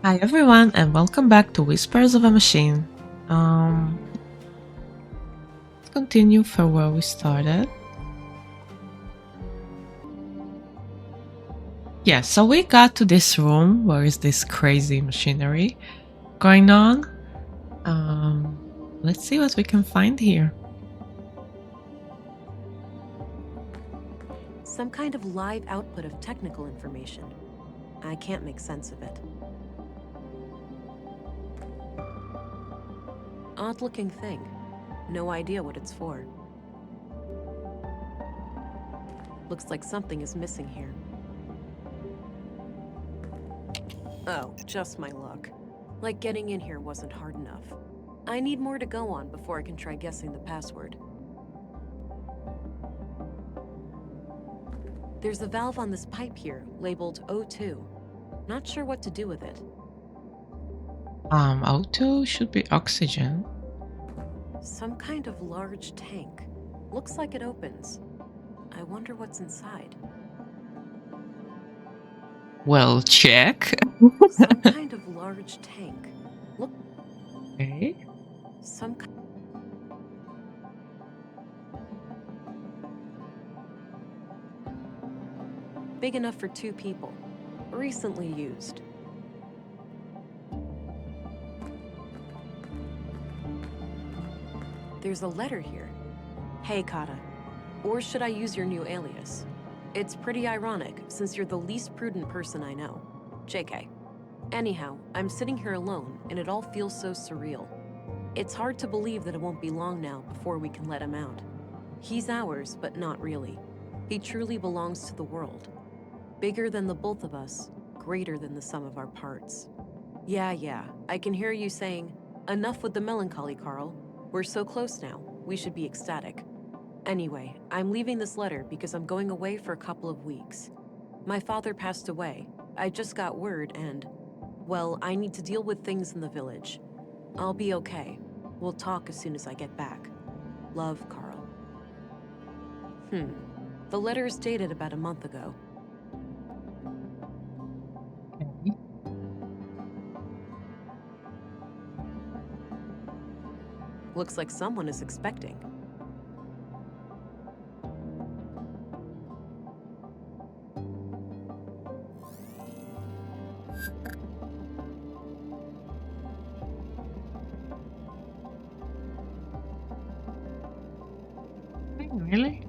Hi everyone and welcome back to Whispers of a Machine. Let's continue from where we started. Yeah, so we got to this room where is this crazy machinery going on. Let's see what we can find here. Some kind of live output of technical information. I can't make sense of it. Odd-looking thing. No idea what it's for. Looks like something is missing here. Oh, just my luck. Like getting in here wasn't hard enough. I need more to go on before I can try guessing the password. There's a valve on this pipe here, labeled O2. Not sure what to do with it. O2 should be oxygen. Some kind of large tank. Looks like it opens. I wonder what's inside. Well, check. Some kind of large tank. Look. Okay. Some kind. Big enough for 2 people. Recently used. There's a letter here. Hey, Kata. Or should I use your new alias? It's pretty ironic, since you're the least prudent person I know. JK. Anyhow, I'm sitting here alone, and it all feels so surreal. It's hard to believe that it won't be long now before we can let him out. He's ours, but not really. He truly belongs to the world. Bigger than the both of us, greater than the sum of our parts. Yeah, I can hear you saying, enough with the melancholy, Carl. We're so close now, we should be ecstatic. Anyway, I'm leaving this letter because I'm going away for a couple of weeks. My father passed away. I just got word and, well, I need to deal with things in the village. I'll be okay. We'll talk as soon as I get back. Love, Carl. The letter is dated about a month ago. Okay. Looks like someone is expecting. Really?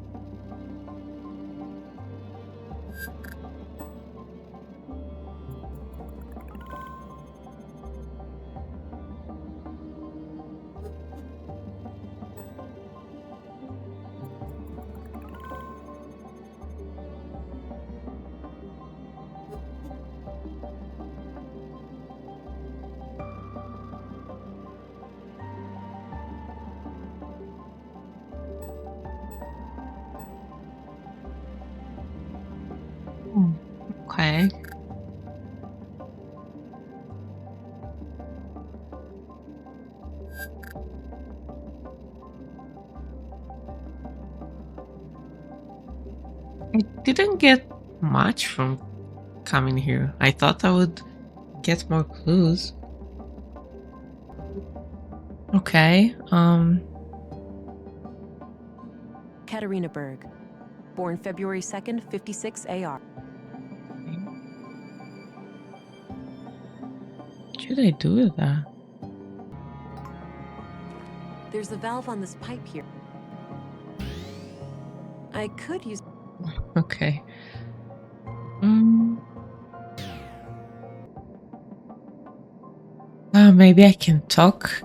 Okay. I didn't get much from coming here. I thought I would get more clues. Okay. Katarina Berg. Born February 2nd, 56 AR. What should I do with that? There's a valve on this pipe here. I could use... Okay. Maybe I can talk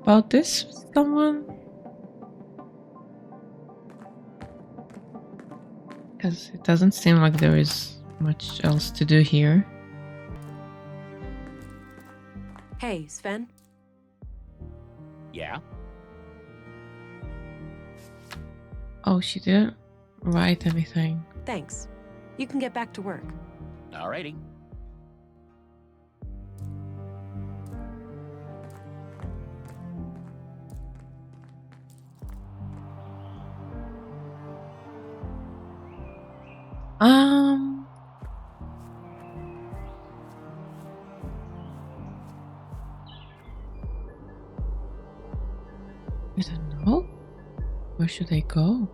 about this with someone? Because it doesn't seem like there is much else to do here. Hey, Sven? Yeah? Oh, she didn't write anything. Thanks. You can get back to work. Alrighty. Oh, where should I go?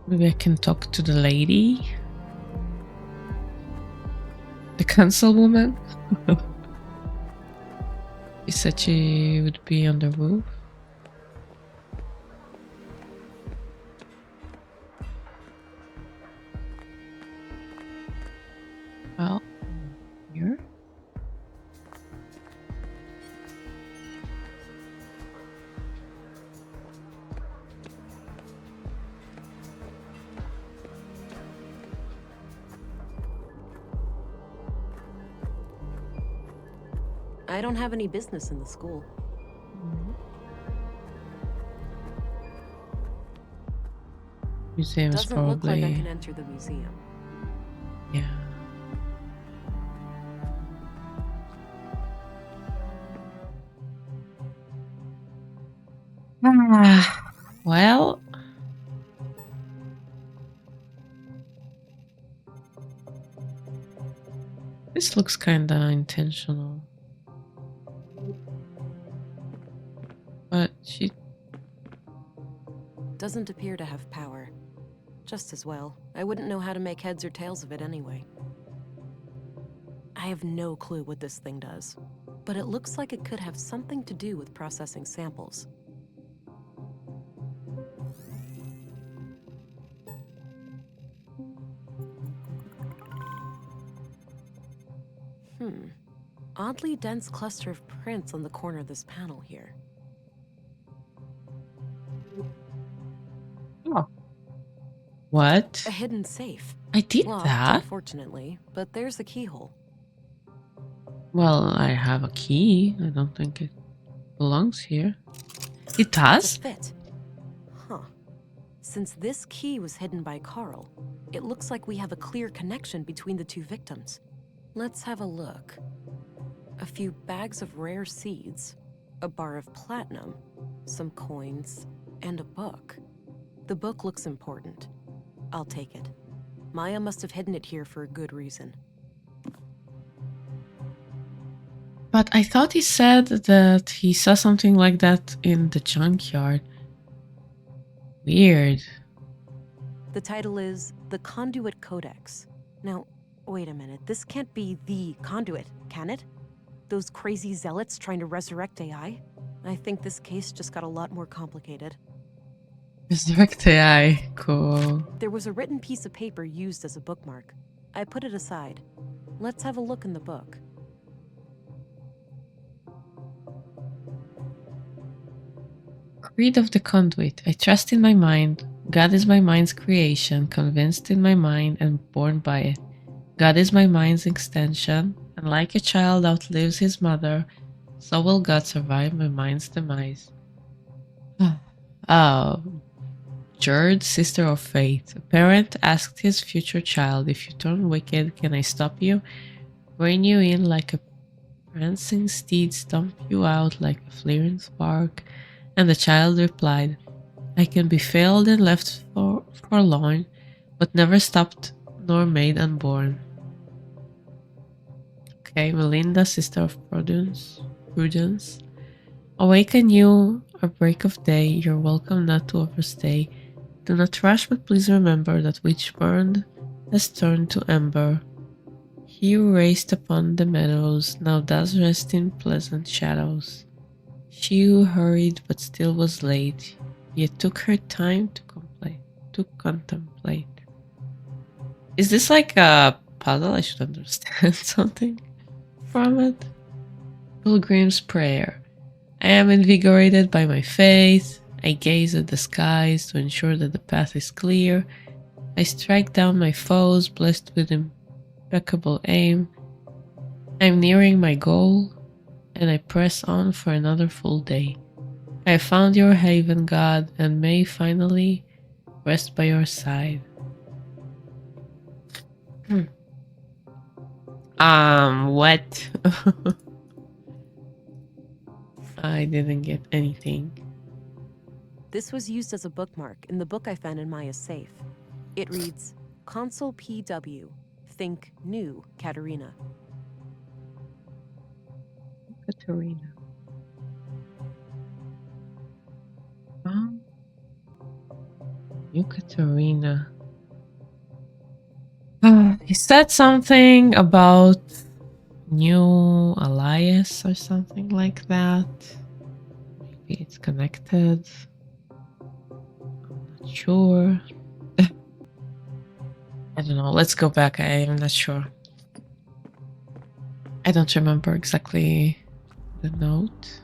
Maybe I can talk to the lady? The councilwoman? She said she would be on the roof. Well, here. I don't have any business in the school. Museum's Doesn't look like I probably. can enter the museum. Yeah. Well. This looks kinda intentional. But she. Doesn't appear to have power. Just as well. I wouldn't know how to make heads or tails of it anyway. I have no clue what this thing does, but it looks like it could have something to do with processing samples. Oddly dense cluster of prints on the corner of this panel here. Oh. What? A hidden safe. I did Locked, that? unfortunately, but there's the keyhole. Well, I have a key. I don't think it belongs here. It It's a does? fit. Huh. Since this key was hidden by Carl, it looks like we have a clear connection between the two victims. Let's have a look. A few bags of rare seeds, a bar of platinum, some coins, and a book. The book looks important. I'll take it. Maya must have hidden it here for a good reason. But I thought he said that he saw something like that in the junkyard. Weird. The title is The Conduit Codex. Now, wait a minute. This can't be the conduit, can it? Those crazy zealots trying to resurrect AI? I think this case just got a lot more complicated. Resurrect AI. Cool. There was a written piece of paper used as a bookmark. I put it aside. Let's have a look in the book. Creed of the Conduit. I trust in my mind. God is my mind's creation, convinced in my mind and born by it. God is my mind's extension, and like a child outlives his mother, so will God survive my mind's demise. Oh, Jerd, sister of faith. A parent asked his future child, if you turn wicked, can I stop you? Rein you in like a prancing steed, stomp you out like a flaring spark? And the child replied, I can be failed and left forlorn, but never stopped nor made unborn. Okay, Melinda, sister of Prudence. Awaken you, a break of day, you're welcome not to overstay. Do not rush, but please remember that which burned has turned to ember. He who raced upon the meadows now does rest in pleasant shadows. She who hurried but still was late, yet took her time to contemplate. Is this like a puzzle? I should understand something from it. Pilgrim's Prayer. I am invigorated by my faith. I gaze at the skies to ensure that the path is clear. I strike down my foes, blessed with impeccable aim. I'm nearing my goal, and I press on for another full day. I have found your haven, God, and may finally rest by your side. What? I didn't get anything. This was used as a bookmark in the book I found in Maya's safe. It reads, Consul PW, think new, Katerina. Katerina. Oh, you Katerina. He said something about new alias or something like that. Maybe it's connected. I'm not sure. I don't know. Let's go back. I am not sure. I don't remember exactly the note.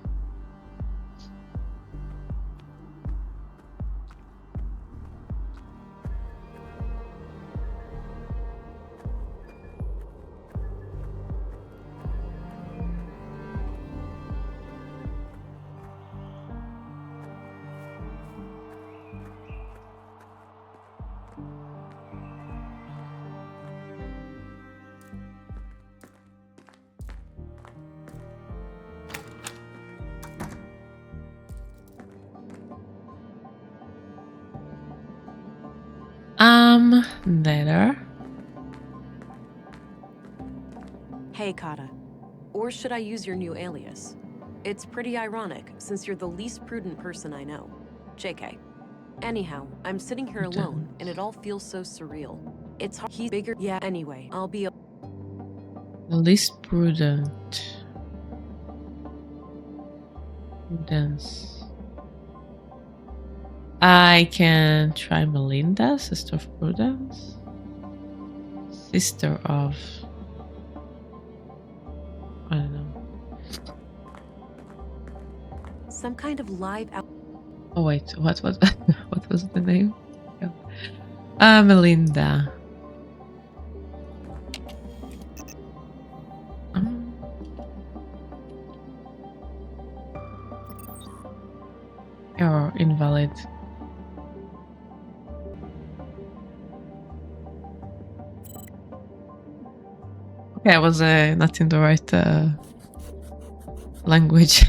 There. Hey, Kata. Or should I use your new alias? It's pretty ironic, since you're the least prudent person I know. JK. Anyhow, I'm sitting here alone, and it all feels so surreal. It's hard. He's bigger. Yeah, anyway, I'll be. The least prudent. Prudence. I can try Melinda, sister of Prudence. Sister of. I don't know. Some kind of live out. Oh wait, what was what was the name? Melinda. Error invalid. Okay, I was not in the right language.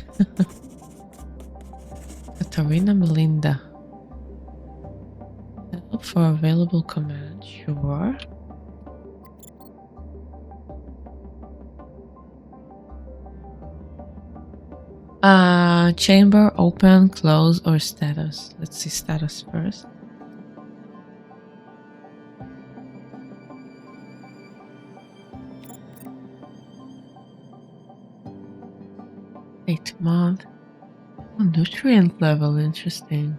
Katarina Melinda. Look for available command. Sure. Chamber, open, close, or status. Let's see status first. Eighth month. Oh, nutrient level, interesting.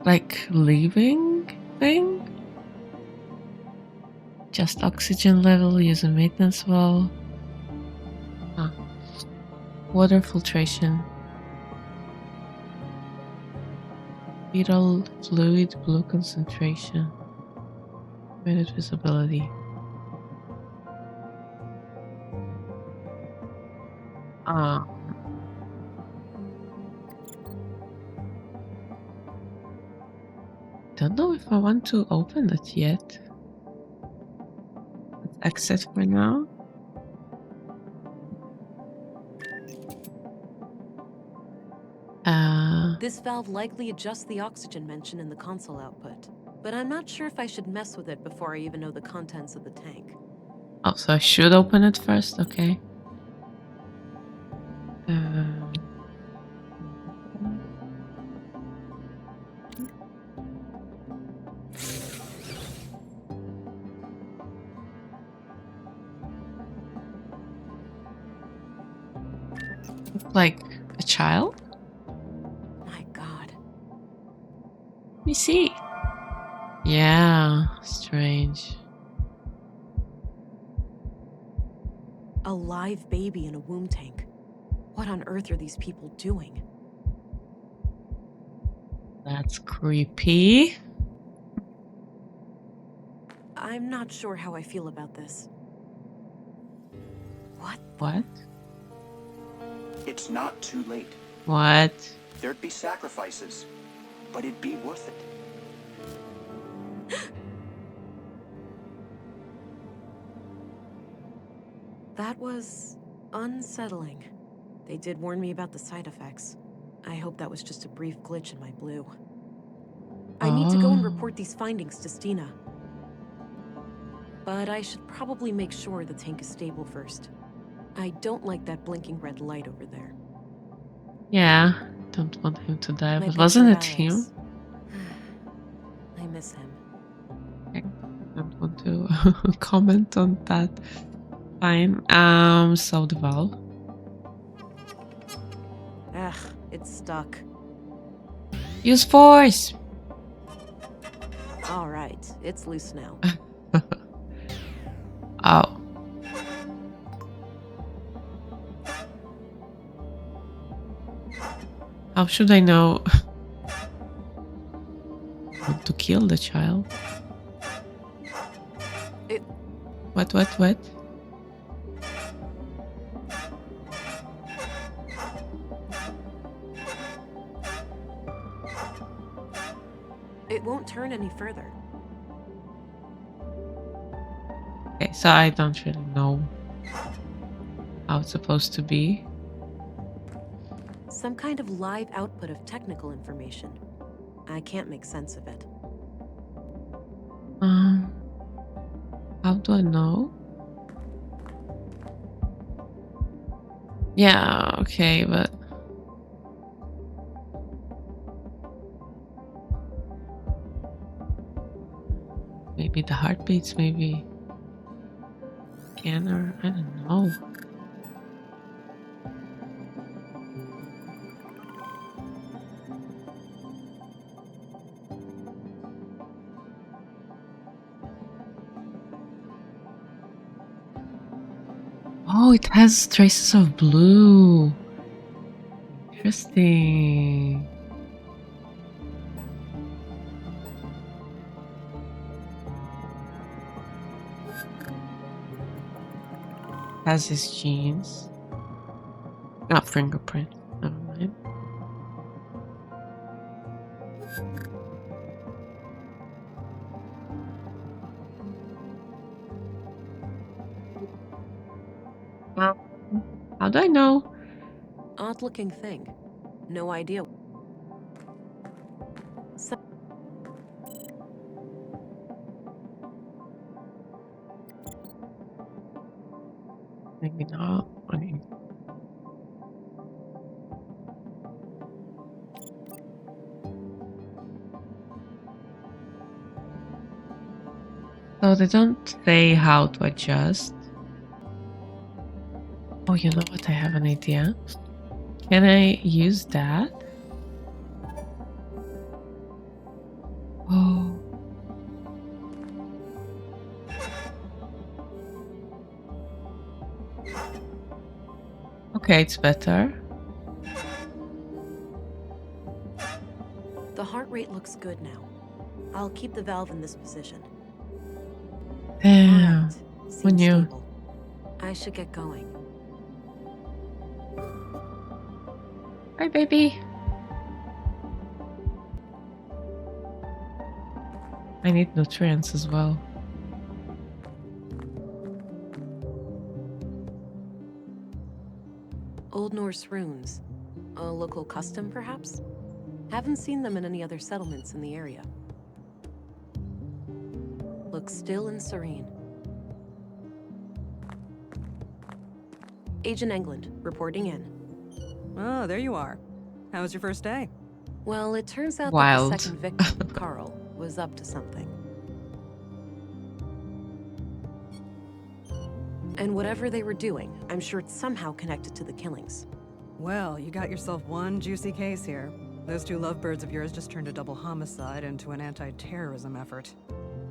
Like leaving thing? Just oxygen level, use a maintenance well. Huh. Water filtration. Vital fluid, blue concentration. Limited visibility. Don't know if I want to open it yet. Let's exit for now. This valve likely adjusts the oxygen mentioned in the console output, but I'm not sure if I should mess with it before I even know the contents of the tank. Oh, so I should open it first, okay. Like a child? My God. Let me see. Yeah, strange. A live baby in a womb tank. What on earth are these people doing? That's creepy. I'm not sure how I feel about this. What? What? It's not too late. What? There'd be sacrifices, but it'd be worth it. That was unsettling. They did warn me about the side effects. I hope that was just a brief glitch in my blue. I need to go and report these findings to Stina. But I should probably make sure the tank is stable first. I don't like that blinking red light over there. Yeah, don't want him to die, My but picture wasn't of it him? Alex. I miss him. I don't want to comment on that. Fine. So the valve. Ugh, it's stuck. Use force! All right, it's loose now. Oh. How should I know when to kill the child? It What? won't turn any further. Okay, so I don't really know how it's supposed to be. Some kind of live output of technical information. I can't make sense of it. How do I know? Yeah, okay, but maybe the heartbeats, maybe scanner, I don't know. Oh, it has traces of blue. Interesting. Has his genes. Not fingerprint. Never mind. How do I know? Odd looking thing. No idea. So Maybe not. I mean, so they don't say how to adjust. Oh, you know what? I have an idea. Can I use that? Oh. Okay, it's better. the heart rate looks good now. I'll keep the valve in this position. Damn. Alright, Who seems knew? stable. I should get going. Hi, baby. I need nutrients as well. Old Norse runes. A local custom, perhaps? Haven't seen them in any other settlements in the area. Looks still and serene. Agent England, reporting in. Oh, there you are. How was your first day? Well, it turns out that the Wild. second victim, Carl, was up to something. And whatever they were doing, I'm sure it's somehow connected to the killings. Well, you got yourself one juicy case here. Those two lovebirds of yours just turned a double homicide into an anti-terrorism effort.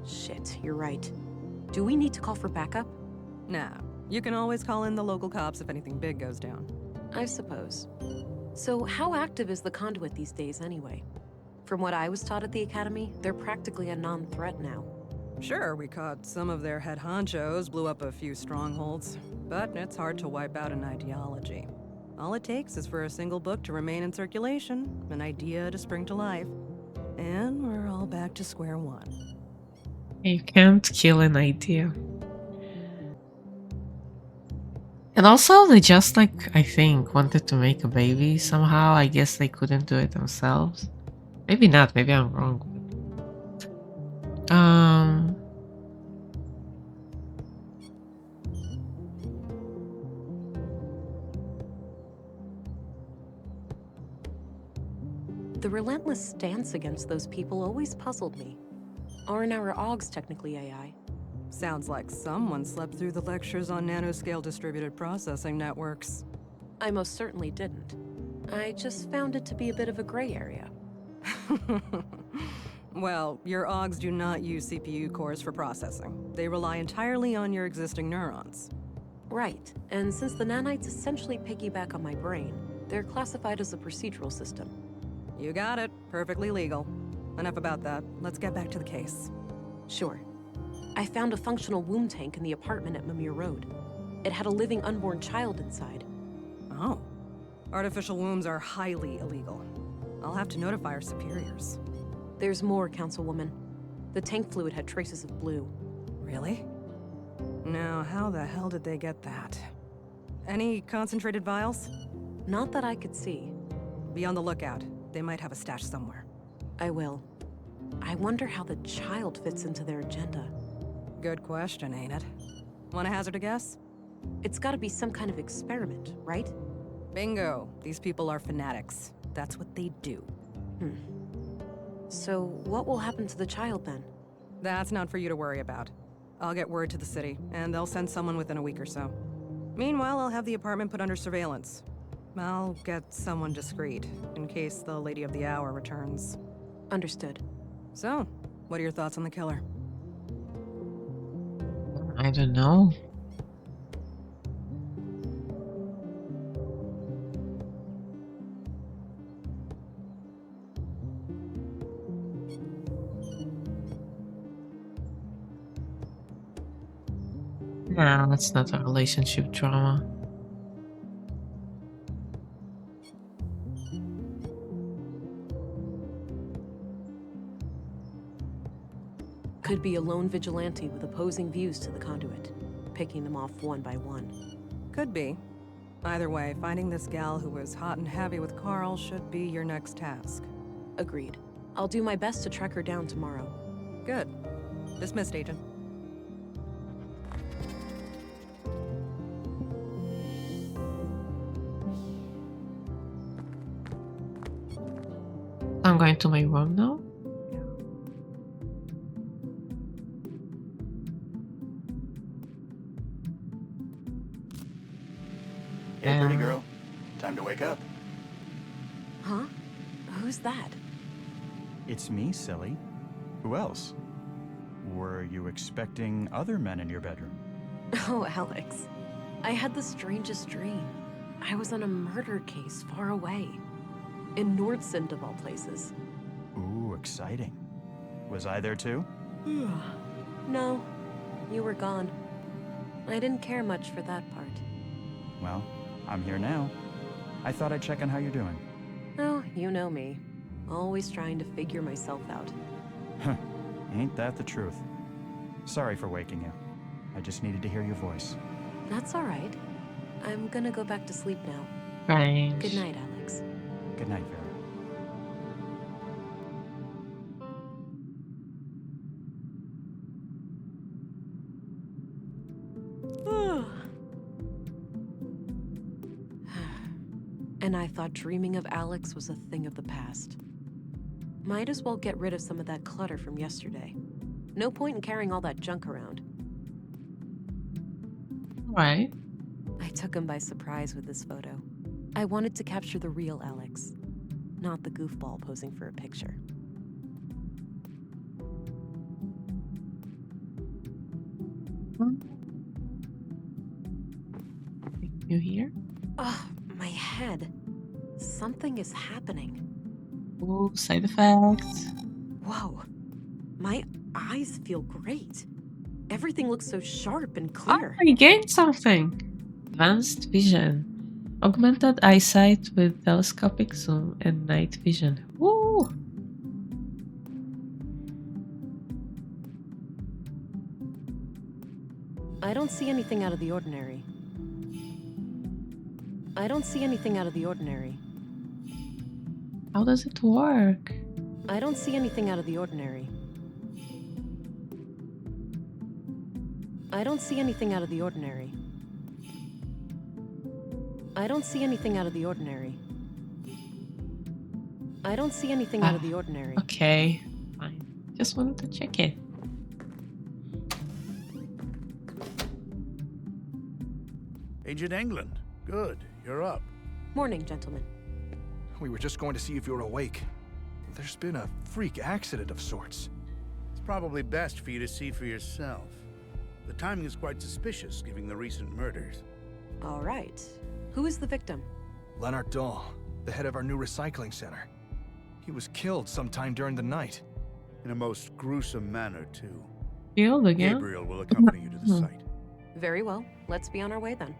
Shit, you're right. Do we need to call for backup? Nah, you can always call in the local cops if anything big goes down. I suppose. So how active is the conduit these days anyway? From what I was taught at the academy, they're practically a non-threat now. Sure, we caught some of their head honchos, blew up a few strongholds, but it's hard to wipe out an ideology. All it takes is for a single book to remain in circulation, an idea to spring to life, and we're all back to square one. You can't kill an idea. And also, they just, like, I think, wanted to make a baby somehow. I guess they couldn't do it themselves. Maybe not. Maybe I'm wrong. The relentless stance against those people always puzzled me. Aren't our Augs technically AI? Sounds like someone slept through the lectures on nanoscale distributed processing networks. I most certainly didn't. I just found it to be a bit of a gray area. Well, your Augs do not use CPU cores for processing. They rely entirely on your existing neurons. Right, and since the nanites essentially piggyback on my brain, they're classified as a procedural system. You got it. Perfectly legal. Enough about that. Let's get back to the case. Sure. I found a functional womb tank in the apartment at Mimir Road. It had a living unborn child inside. Oh. Artificial wombs are highly illegal. I'll have to notify our superiors. There's more, Councilwoman. The tank fluid had traces of blue. Really? Now, how the hell did they get that? Any concentrated vials? Not that I could see. Be on the lookout. They might have a stash somewhere. I will. I wonder how the child fits into their agenda. Good question, ain't it? Want to hazard a guess? It's gotta be some kind of experiment, right? Bingo. These people are fanatics. That's what they do. So, what will happen to the child then? That's not for you to worry about. I'll get word to the city, and they'll send someone within a week or so. Meanwhile, I'll have the apartment put under surveillance. I'll get someone discreet, in case the Lady of the Hour returns. Understood. So, what are your thoughts on the killer? I don't know. No, it's not a relationship drama. Could be a lone vigilante with opposing views to the conduit, picking them off one by one. Could be. Either way, finding this gal who was hot and heavy with Carl should be your next task. Agreed. I'll do my best to track her down tomorrow. Good. Dismissed, Agent. I'm going to my room now. Hey, pretty girl. Time to wake up. Huh? Who's that? It's me, silly. Who else? Were you expecting other men in your bedroom? Oh, Alex. I had the strangest dream. I was on a murder case far away. In Nordsund, of all places. Ooh, exciting. Was I there too? No, you were gone. I didn't care much for that part. Well, I'm here now. I thought I'd check on how you're doing. Oh, you know me. Always trying to figure myself out. Huh, ain't that the truth? Sorry for waking you. I just needed to hear your voice. That's all right. I'm gonna go back to sleep now. Strange. Good night, Alex. Good night, Vera. And I thought dreaming of Alex was a thing of the past. Might as well get rid of some of that clutter from yesterday. No point in carrying all that junk around. Right. I took him by surprise with this photo. I wanted to capture the real Alex, not the goofball posing for a picture. You here? Ugh, my head. Something is happening. Ooh, side effects. Whoa. My eyes feel great. Everything looks so sharp and clear. I gained something. Advanced vision. Augmented eyesight with telescopic zoom and night vision. Woo! I don't see anything out of the ordinary. I don't see anything out of the ordinary. How does it work? I don't see anything out of the ordinary. I don't see anything out of the ordinary. I don't see anything out of the ordinary. I don't see anything out of the ordinary. Okay, fine. Just wanted to check it. Agent England. Good, you're up. Morning, gentlemen. We were just going to see if you were awake. There's been a freak accident of sorts. It's probably best for you to see for yourself. The timing is quite suspicious, given the recent murders. All right. Who is the victim? Leonard Dahl, the head of our new recycling center. He was killed sometime during the night. In a most gruesome manner, too. Killed again? Gabriel will accompany you to the site. Very well. Let's be on our way then.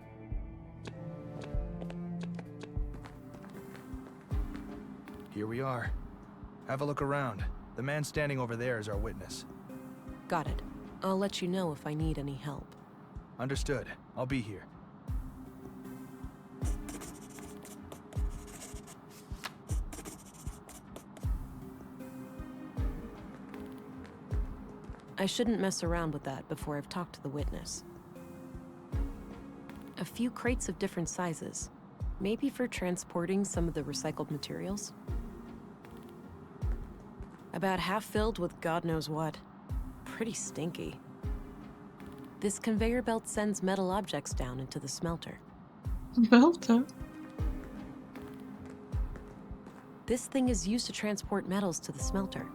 Here we are. Have a look around. The man standing over there is our witness. Got it. I'll let you know if I need any help. Understood. I'll be here. I shouldn't mess around with that before I've talked to the witness. A few crates of different sizes. Maybe for transporting some of the recycled materials? About half filled with God knows what. Pretty stinky. This conveyor belt sends metal objects down into the smelter. Smelter? This thing is used to transport metals to the smelter.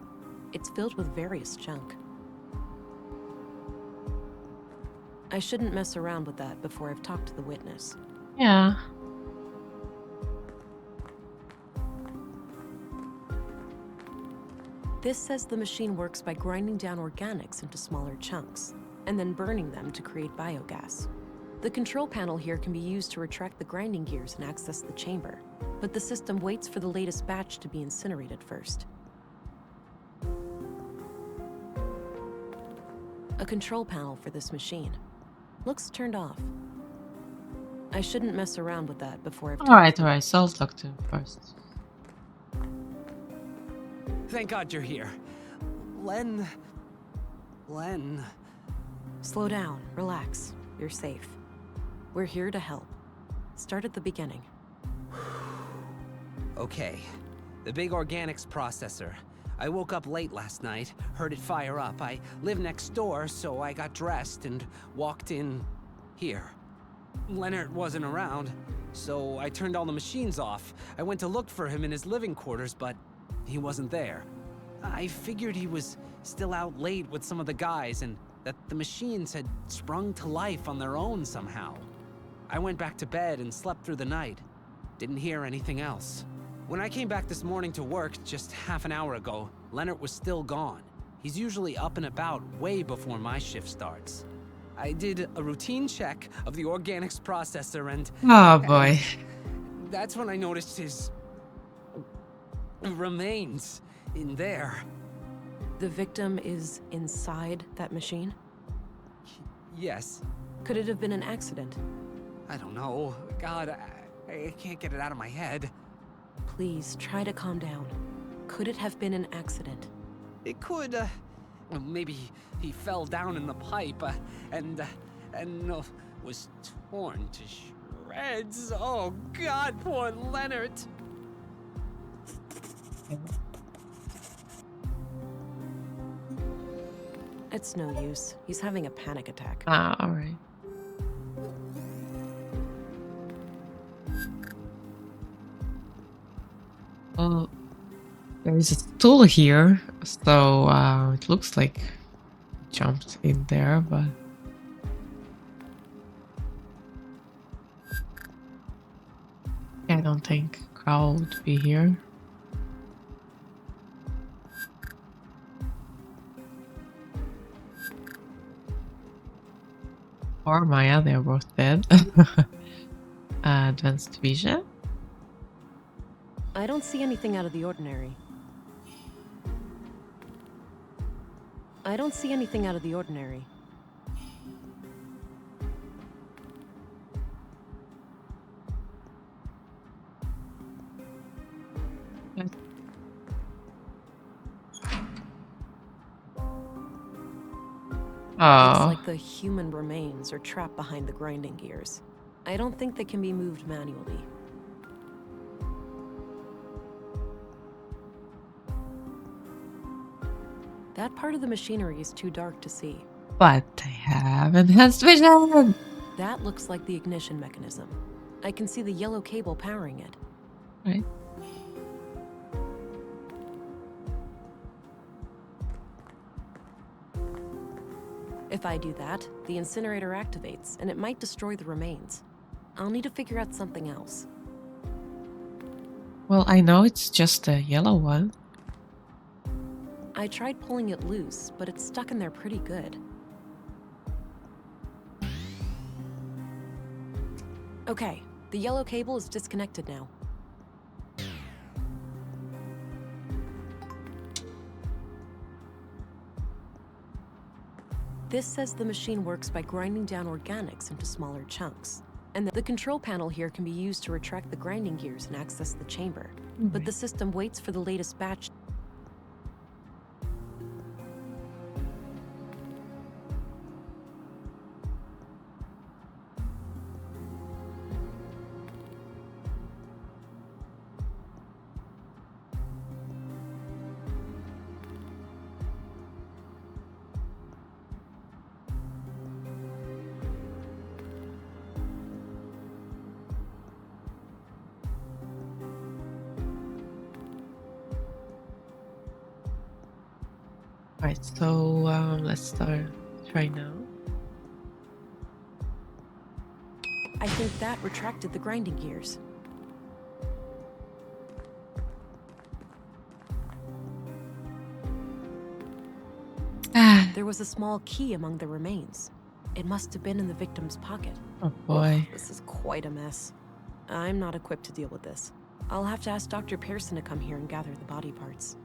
It's filled with various junk. I shouldn't mess around with that before I've talked to the witness. Yeah. This says the machine works by grinding down organics into smaller chunks, and then burning them to create biogas. The control panel here can be used to retract the grinding gears and access the chamber, but the system waits for the latest batch to be incinerated first. A control panel for this machine. Looks turned off. I shouldn't mess around with that before I've Alright, so I'll talk to him first. Thank God you're here. Len. Slow down, relax. You're safe. We're here to help. Start at the beginning. Okay. The big organics processor. I woke up late last night, heard it fire up. I live next door, so I got dressed and walked in here. Leonard wasn't around, so I turned all the machines off. I went to look for him in his living quarters, but he wasn't there. I figured he was still out late with some of the guys and that the machines had sprung to life on their own somehow. I went back to bed and slept through the night. Didn't hear anything else. When I came back this morning to work just half an hour ago, Leonard was still gone. He's usually up and about way before my shift starts. I did a routine check of the organics processor and... Oh boy. and that's when I noticed his... remains in there. The victim is inside that machine? Yes. Could it have been an accident? I don't know. God, I can't get it out of my head. Please, try to calm down. Could it have been an accident? It could, maybe he fell down in the pipe, and was torn to shreds. Oh God, poor Leonard. It's no use. He's having a panic attack. Ah, alright. Well, there is a stool here, so it looks like he jumped in there, but I don't think Crow would be here. Or Maya, they're both dead. Advanced vision. I don't see anything out of the ordinary. I don't see anything out of the ordinary. Looks Oh, like the human remains are trapped behind the grinding gears. I don't think they can be moved manually. That part of the machinery is too dark to see. But I have enhanced vision! That looks like the ignition mechanism. I can see the yellow cable powering it. Right. If I do that, the incinerator activates, and it might destroy the remains. I'll need to figure out something else. Well, I know it's just a yellow one. I tried pulling it loose, but it's stuck in there pretty good. Okay, the yellow cable is disconnected now. This says the machine works by grinding down organics into smaller chunks. And the control panel here can be used to retract the grinding gears and access the chamber. But the system waits for the latest batch. Right, so let's start right now. I think that retracted the grinding gears. Ah, There was a small key among the remains. It must have been in the victim's pocket. oh boy. Ugh, this is quite a mess. I'm not equipped to deal with this. I'll have to ask Dr. Pearson to come here and gather the body parts.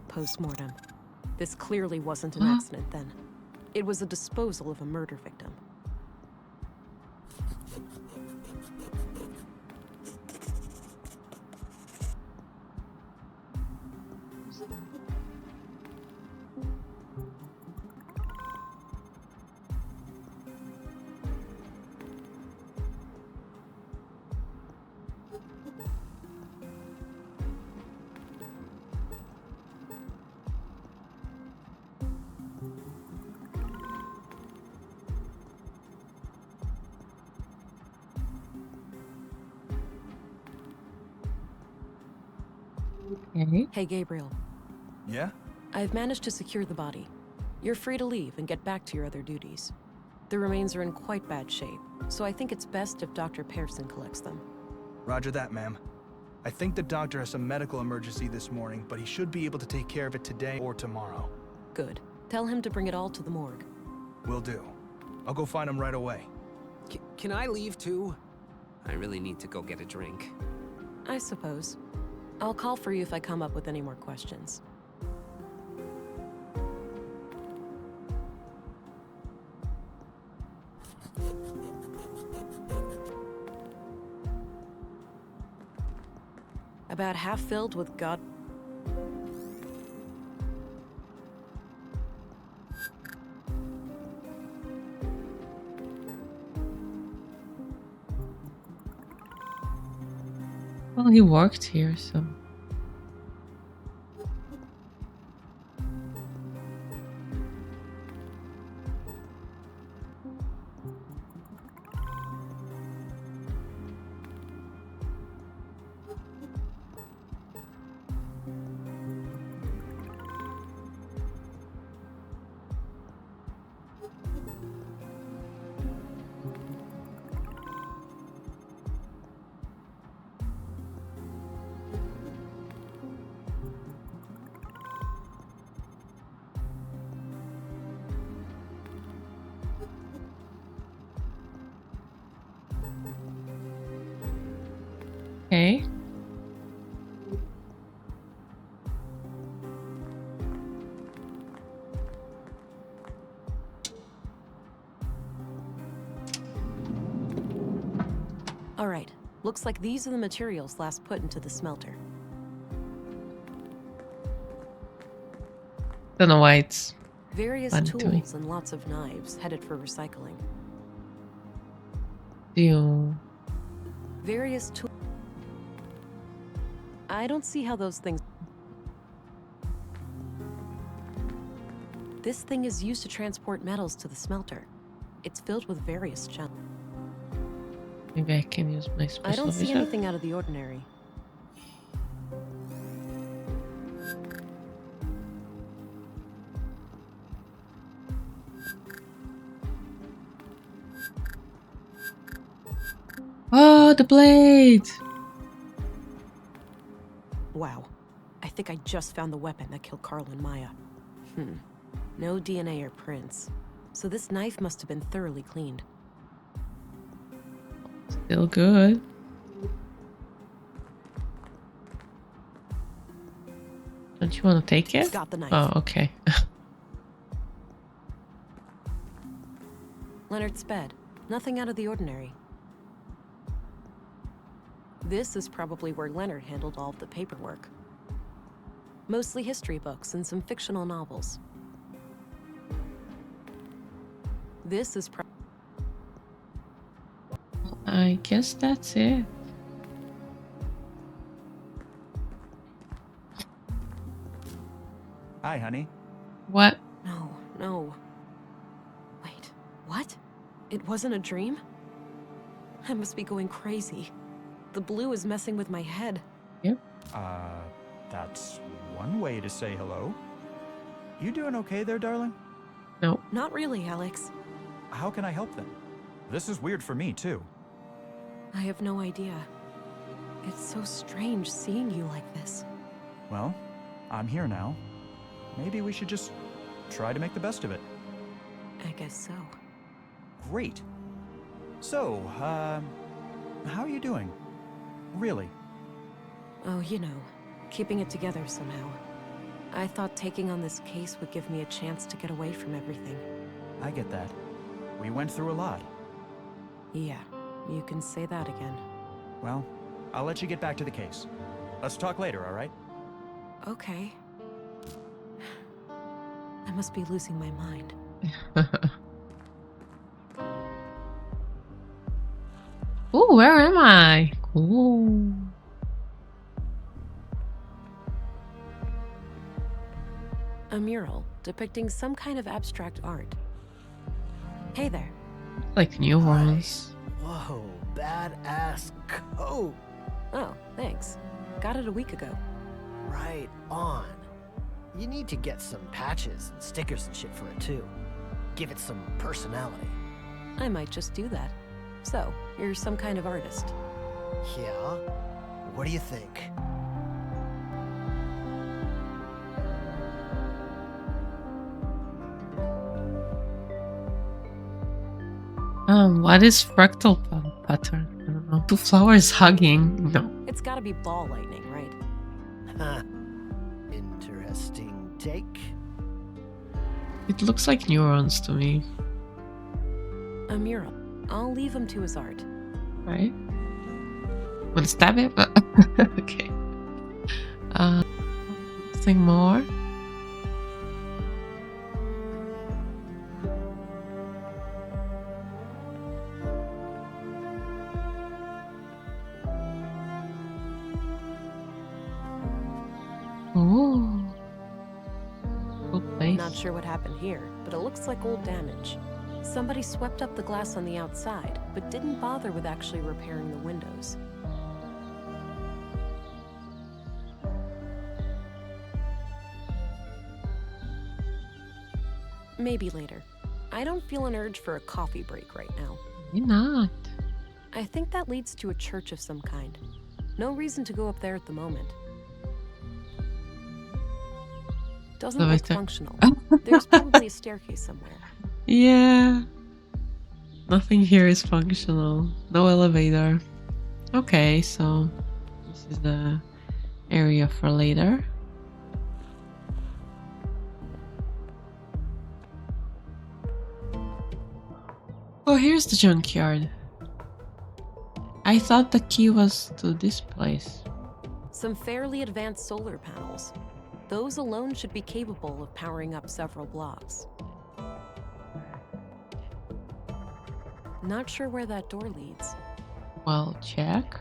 Post-mortem. This clearly wasn't an accident then. It was a disposal of a murder victim. Okay. Hey, Gabriel. Yeah? I've managed to secure the body. You're free to leave and get back to your other duties. The remains are in quite bad shape, so I think it's best if Dr. Pearson collects them. Roger that, ma'am. I think the doctor has some medical emergency this morning, but he should be able to take care of it today or tomorrow. Good. Tell him to bring it all to the morgue. Will do. I'll go find him right away. Can I leave too? I really need to go get a drink. I suppose. I'll call for you if I come up with any more questions. About half filled with God. Well, he worked here, so. Okay. All right. Looks like these are the materials last put into the smelter. Don't know why it's Various Funny to me. tools and lots of knives headed for recycling. You. Various tools. I don't see how those things. This thing is used to transport metals to the smelter. It's filled with various gems. Maybe I can use my special I don't see vision. anything out of the ordinary. Oh, the blade! Wow. I think I just found the weapon that killed Carl and Maya. No DNA or prints. So this knife must have been thoroughly cleaned. Still good. Don't you want to take it? Got the knife. Oh, okay. Leonard's bed. Nothing out of the ordinary. This is probably where Leonard handled all of the paperwork. Mostly history books and some fictional novels. This is I guess that's it. Hi, honey. What? No. Wait, what? It wasn't a dream? I must be going crazy. The blue is messing with my head. Yep. That's one way to say hello. You doing okay there, darling? No. Not really, Alex. How can I help then? This is weird for me, too. I have no idea. It's so strange seeing you like this. Well, I'm here now. Maybe we should just try to make the best of it. I guess so. Great. So, how are you doing? Really? Oh, you know, keeping it together somehow. I thought taking on this case would give me a chance to get away from everything. I get that. We went through a lot. Yeah, you can say that again. Well, I'll let you get back to the case. Let's talk later, all right? Okay. I must be losing my mind. Ooh, where am I? Ooh. A mural depicting some kind of abstract art. Hey there. Like new ones. Whoa, badass coat. Oh, thanks. Got it a week ago. Right on. You need to get some patches and stickers and shit for it too. Give it some personality. I might just do that. So, you're some kind of artist. Yeah? What do you think? What is fractal pattern? I don't know. Two flowers hugging. No. It's gotta be ball lightning, right? Huh. Interesting take. It looks like neurons to me. A mural. I'll leave him to his art. Right? Wanna stab it? Okay. Nothing more? Ooh. Good place. Not sure what happened here, but it looks like old damage. Somebody swept up the glass on the outside, but didn't bother with actually repairing the windows. Maybe later. I don't feel an urge for a coffee break right now. Why not? I think that leads to a church of some kind. No reason to go up there at the moment. Doesn't look Elevator. functional. There's probably a staircase somewhere. Yeah. Nothing here is functional. No elevator. Okay, so this is the area for later. Oh, here's the junkyard. I thought the key was to this place. Some fairly advanced solar panels. Those alone should be capable of powering up several blocks. Not sure where that door leads. Well, check.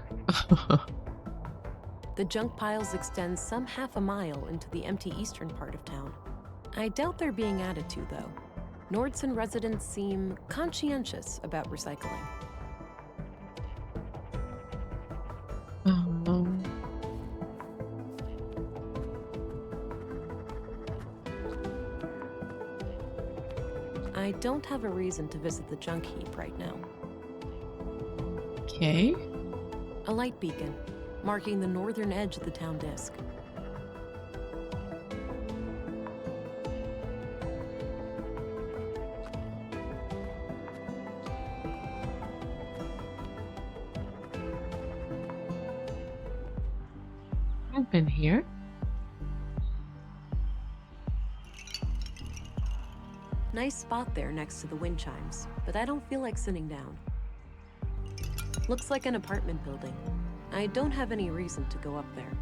The junk piles extend some half a mile into the empty eastern part of town. I doubt they're being added to, though. Nordson residents seem conscientious about recycling. Um, I don't have a reason to visit the junk heap right now. okay. A light beacon, marking the northern edge of the town disk. I've been here. Nice spot there next to the wind chimes, but I don't feel like sitting down. Looks like an apartment building. I don't have any reason to go up there.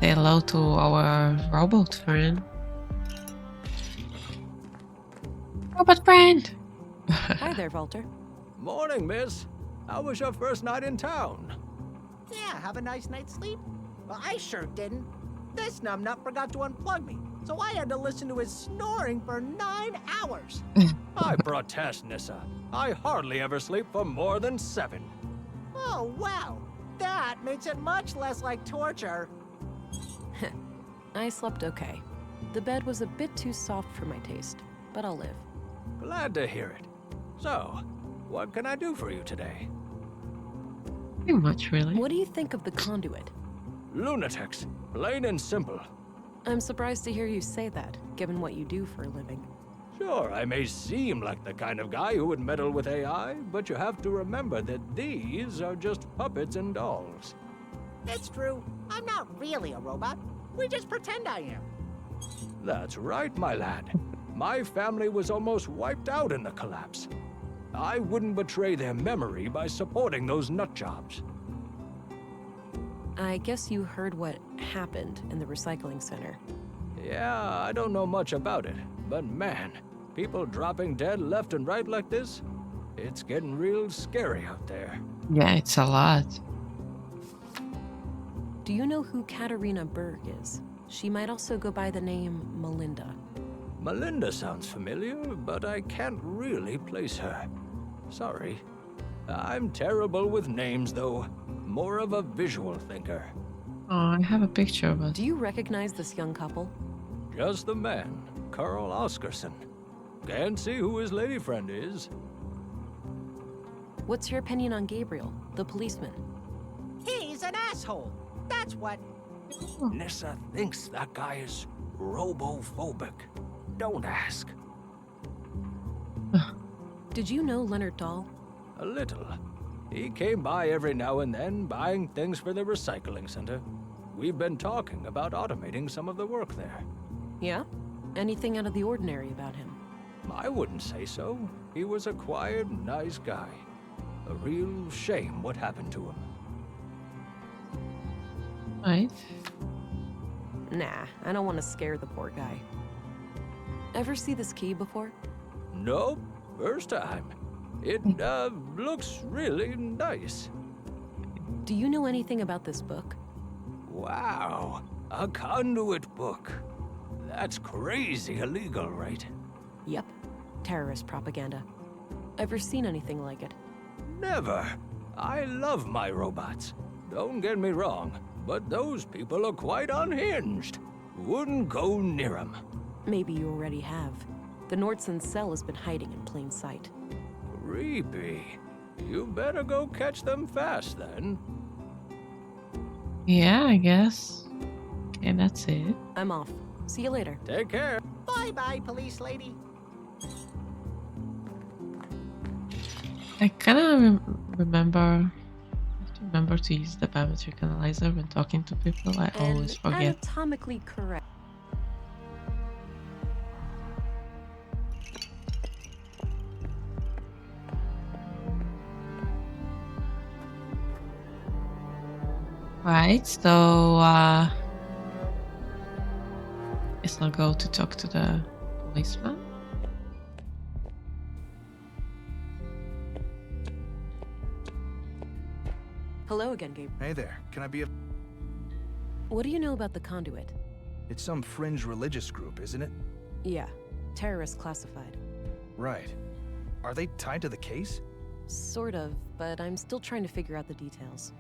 Say hello to our robot friend. Robot friend! Hi there, Walter. Morning, miss. How was your first night in town? Yeah, have a nice night's sleep? Well, I sure didn't. This numbnut forgot to unplug me, so I had to listen to his snoring for 9 hours. I protest, Nissa. I hardly ever sleep for more than 7. Oh, wow. That makes it much less like torture. I slept okay. The bed was a bit too soft for my taste, but I'll live. Glad to hear it. So, what can I do for you today? Pretty much, really. What do you think of the conduit? Lunatics, plain and simple. I'm surprised to hear you say that, given what you do for a living. Sure, I may seem like the kind of guy who would meddle with AI, but you have to remember that these are just puppets and dolls. It's true. I'm not really a robot. We just pretend I am. That's right, my lad. My family was almost wiped out in the collapse. I wouldn't betray their memory by supporting those nutjobs. I guess you heard what happened in the recycling center. Yeah, I don't know much about it, but man, people dropping dead left and right like this, it's getting real scary out there. Yeah, it's a lot. Do you know who Katarina Berg is? She might also go by the name Melinda. Melinda sounds familiar, but I can't really place her. Sorry. I'm terrible with names, though. More of a visual thinker. Oh, I have a picture of us. Do you recognize this young couple? Just the man, Carl Oscarson. Can't see who his lady friend is. What's your opinion on Gabriel, the policeman? He's an asshole. That's what. Nissa thinks that guy is robophobic. Don't ask. Did you know Leonard Dahl? A little. He came by every now and then, buying things for the recycling center. We've been talking about automating some of the work there. Yeah? Anything out of the ordinary about him? I wouldn't say so. He was a quiet, nice guy. A real shame what happened to him. Right. Nah, I don't want to scare the poor guy. Ever see this key before? Nope, first time. It, looks really nice. Do you know anything about this book? Wow, a conduit book. That's crazy illegal, right? Yep. Terrorist propaganda. Ever seen anything like it? Never. I love my robots. Don't get me wrong, but those people are quite unhinged. Wouldn't go near them. Maybe you already have. The Nordson cell has been hiding in plain sight. Creepy. You better go catch them fast, then. Yeah, I guess. Okay, that's it. I'm off. See you later. Take care. Bye-bye, police lady. I kind of remember. I have to remember to use the biometric analyzer when talking to people. I always And forget. anatomically correct. Right, so guess I'll go to talk to the policeman. Hello again, Gabe. Hey there, can I be a... What do you know about the conduit? It's some fringe religious group, isn't it? Yeah, terrorist classified. Right. Are they tied to the case? Sort of, but I'm still trying to figure out the details.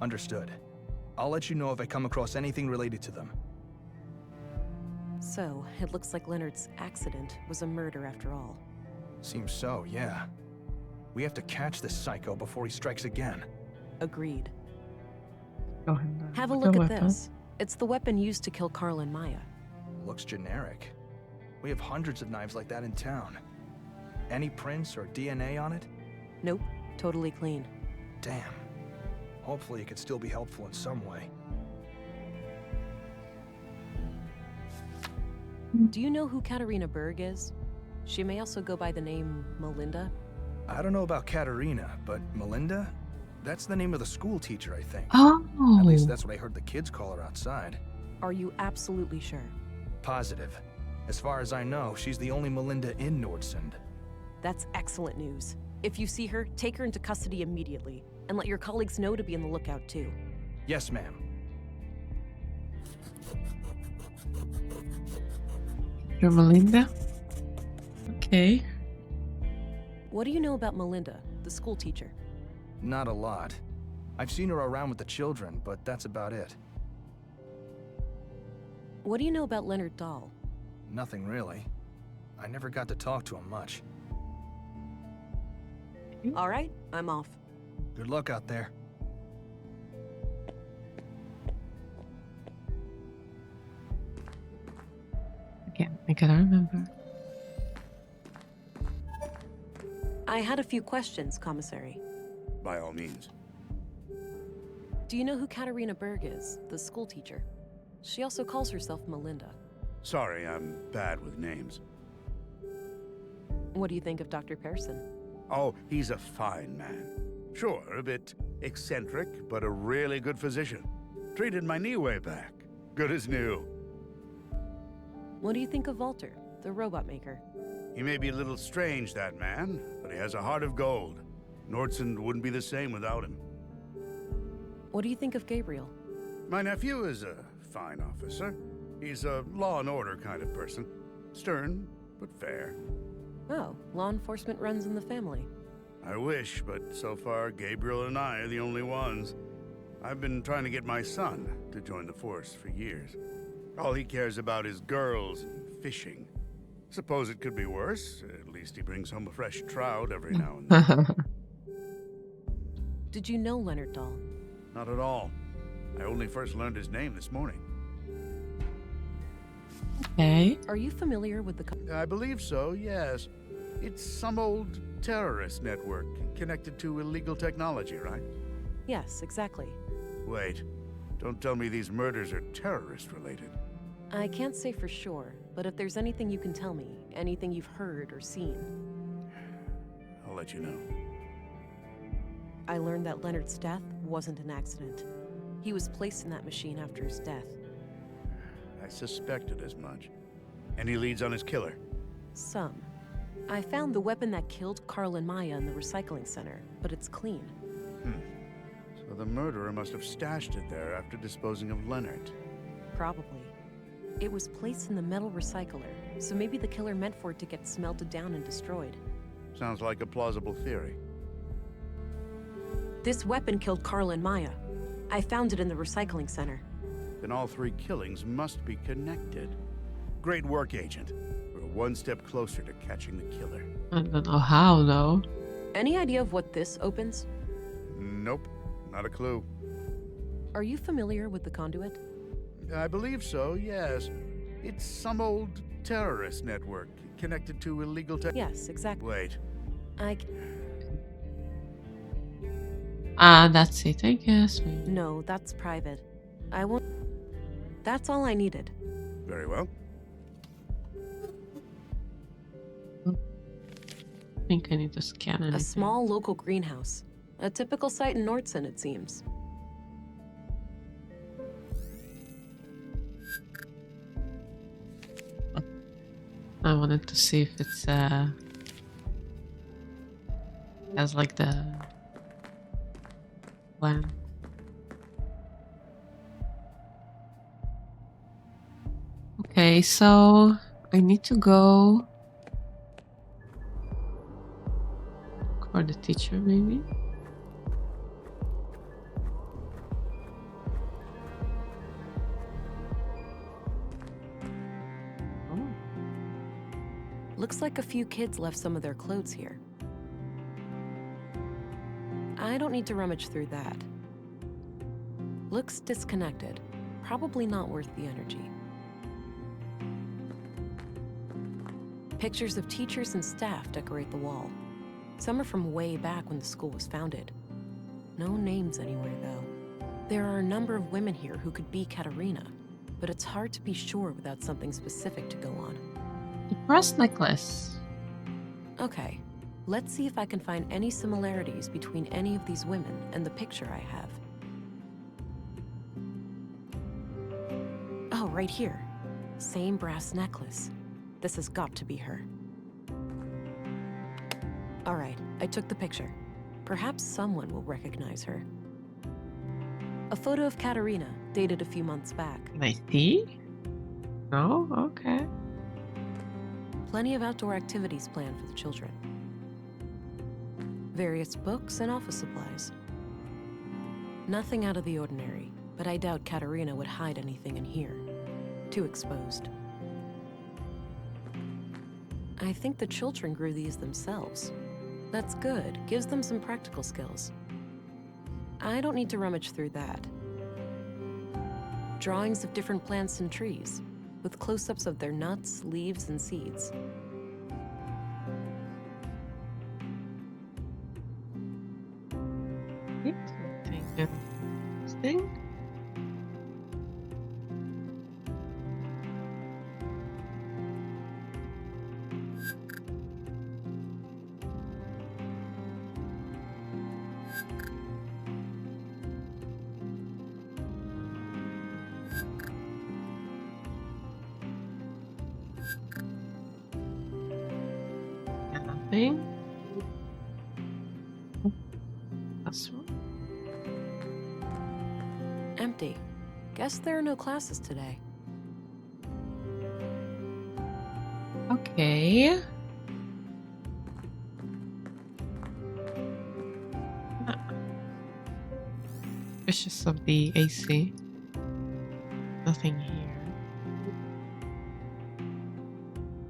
Understood. I'll let you know if I come across anything related to them. So, it looks like Leonard's accident was a murder after all. Seems so, yeah. We have to catch this psycho before he strikes again. Agreed. Go ahead. Have a look at this. It's the weapon used to kill Carl and Maya. Looks generic. We have hundreds of knives like that in town. Any prints or DNA on it? Nope, totally clean. Damn. Hopefully it could still be helpful in some way. Do you know who Katarina Berg is? She may also go by the name Melinda. I don't know about Katarina, but Melinda? That's the name of the school teacher, I think. Oh. At least that's what I heard the kids call her outside. Are you absolutely sure? Positive. As far as I know, she's the only Melinda in Nordsund. That's excellent news. If you see her, take her into custody immediately, and let your colleagues know to be on the lookout too. Yes, ma'am. You're Melinda? Okay. What do you know about Melinda, the school teacher? Not a lot. I've seen her around with the children, but that's about it. What do you know about Leonard Dahl? Nothing really. I never got to talk to him much. All right, I'm off. Good luck out there. Again, I gotta remember. I had a few questions, Commissary. By all means. Do you know who Katarina Berg is, the school teacher? She also calls herself Melinda. Sorry, I'm bad with names. What do you think of Dr. Pearson? Oh, he's a fine man. Sure, a bit eccentric, but a really good physician. Treated my knee way back. Good as new. What do you think of Walter, the robot maker? He may be a little strange, that man, but he has a heart of gold. Nordsund wouldn't be the same without him. What do you think of Gabriel? My nephew is a fine officer. He's a law and order kind of person. Stern, but fair. Oh, law enforcement runs in the family. I wish, but so far, Gabriel and I are the only ones. I've been trying to get my son to join the force for years. All he cares about is girls and fishing. Suppose it could be worse. At least he brings home a fresh trout every now and then. Did you know Leonard Dahl? Not at all. I only first learned his name this morning. Okay. Are you familiar with the... I believe so, yes. It's some old terrorist network connected to illegal technology, right? Yes, exactly. Wait, don't tell me these murders are terrorist-related. I can't say for sure, but if there's anything you can tell me, anything you've heard or seen... I'll let you know. I learned that Leonard's death wasn't an accident. He was placed in that machine after his death. I suspected as much. Any leads on his killer? Some. I found the weapon that killed Carl and Maya in the recycling center, but it's clean. So the murderer must have stashed it there after disposing of Leonard. Probably. It was placed in the metal recycler, so maybe the killer meant for it to get smelted down and destroyed. Sounds like a plausible theory. This weapon killed Carl and Maya. I found it in the recycling center. Then all three killings must be connected. Great work, Agent. We're one step closer to catching the killer. I don't know how, though. Any idea of what this opens? Nope, not a clue. Are you familiar with the conduit? I believe so, yes. It's some old terrorist network connected to illegal tech. Yes, exactly. Wait, That's it, I guess. Maybe. No, that's private. I won't... That's all I needed. very well. I think I need to scan anything. A small local greenhouse. A typical site in Nordsund, it seems. I wanted to see if it's has like the plan. Okay, so I need to go look for the teacher, maybe. Oh, Looks like a few kids left some of their clothes here. I don't need to rummage through that. Looks disconnected. Probably not worth the energy. Pictures of teachers and staff decorate the wall. Some are from way back when the school was founded. No names anywhere, though. There are a number of women here who could be Katerina, but it's hard to be sure without something specific to go on. the brass necklace. Okay, let's see if I can find any similarities between any of these women and the picture I have. Oh, right here. Same brass necklace. This has got to be her. All right, I took the picture. Perhaps someone will recognize her. A photo of Katerina, dated a few months back. Can I see? No? Okay. Plenty of outdoor activities planned for the children. Various books and office supplies. Nothing out of the ordinary, but I doubt Katerina would hide anything in here. Too exposed. I think the children grew these themselves. That's good, gives them some practical skills. I don't need to rummage through that. Drawings of different plants and trees, with close-ups of their nuts, leaves, and seeds. Something interesting. Nothing. That's one. Empty. Guess there are no classes today. Okay. Suspicious of the AC. Nothing here.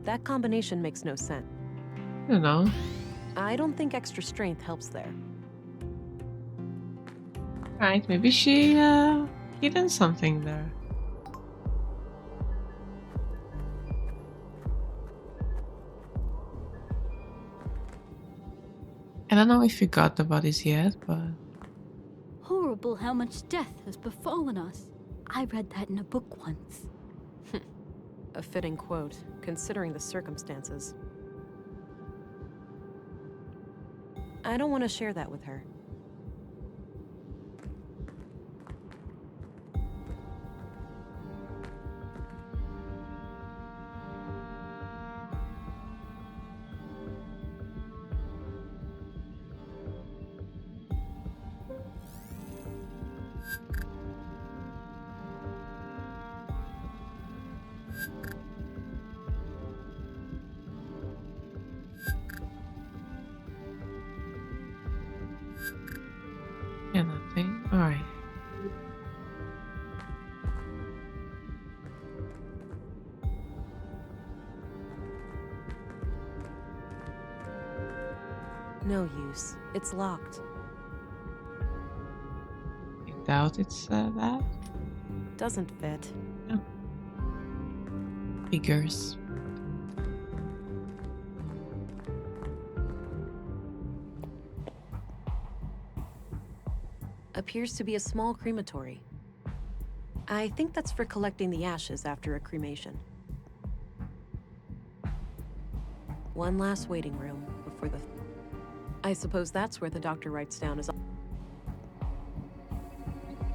That combination makes no sense. I don't know. I don't think extra strength helps there. Right, maybe she hidden something there. I don't know if we got the bodies yet, but Horrible how much death has befallen us. I read that in a book once. A fitting quote, considering the circumstances. I don't want to share that with her. yeah, nothing. Alright. No use. It's locked. I doubt it's that. Doesn't fit. Figures. Appears to be a small crematory. I think that's for collecting the ashes after a cremation. One last waiting room before the... I suppose that's where the doctor writes down his...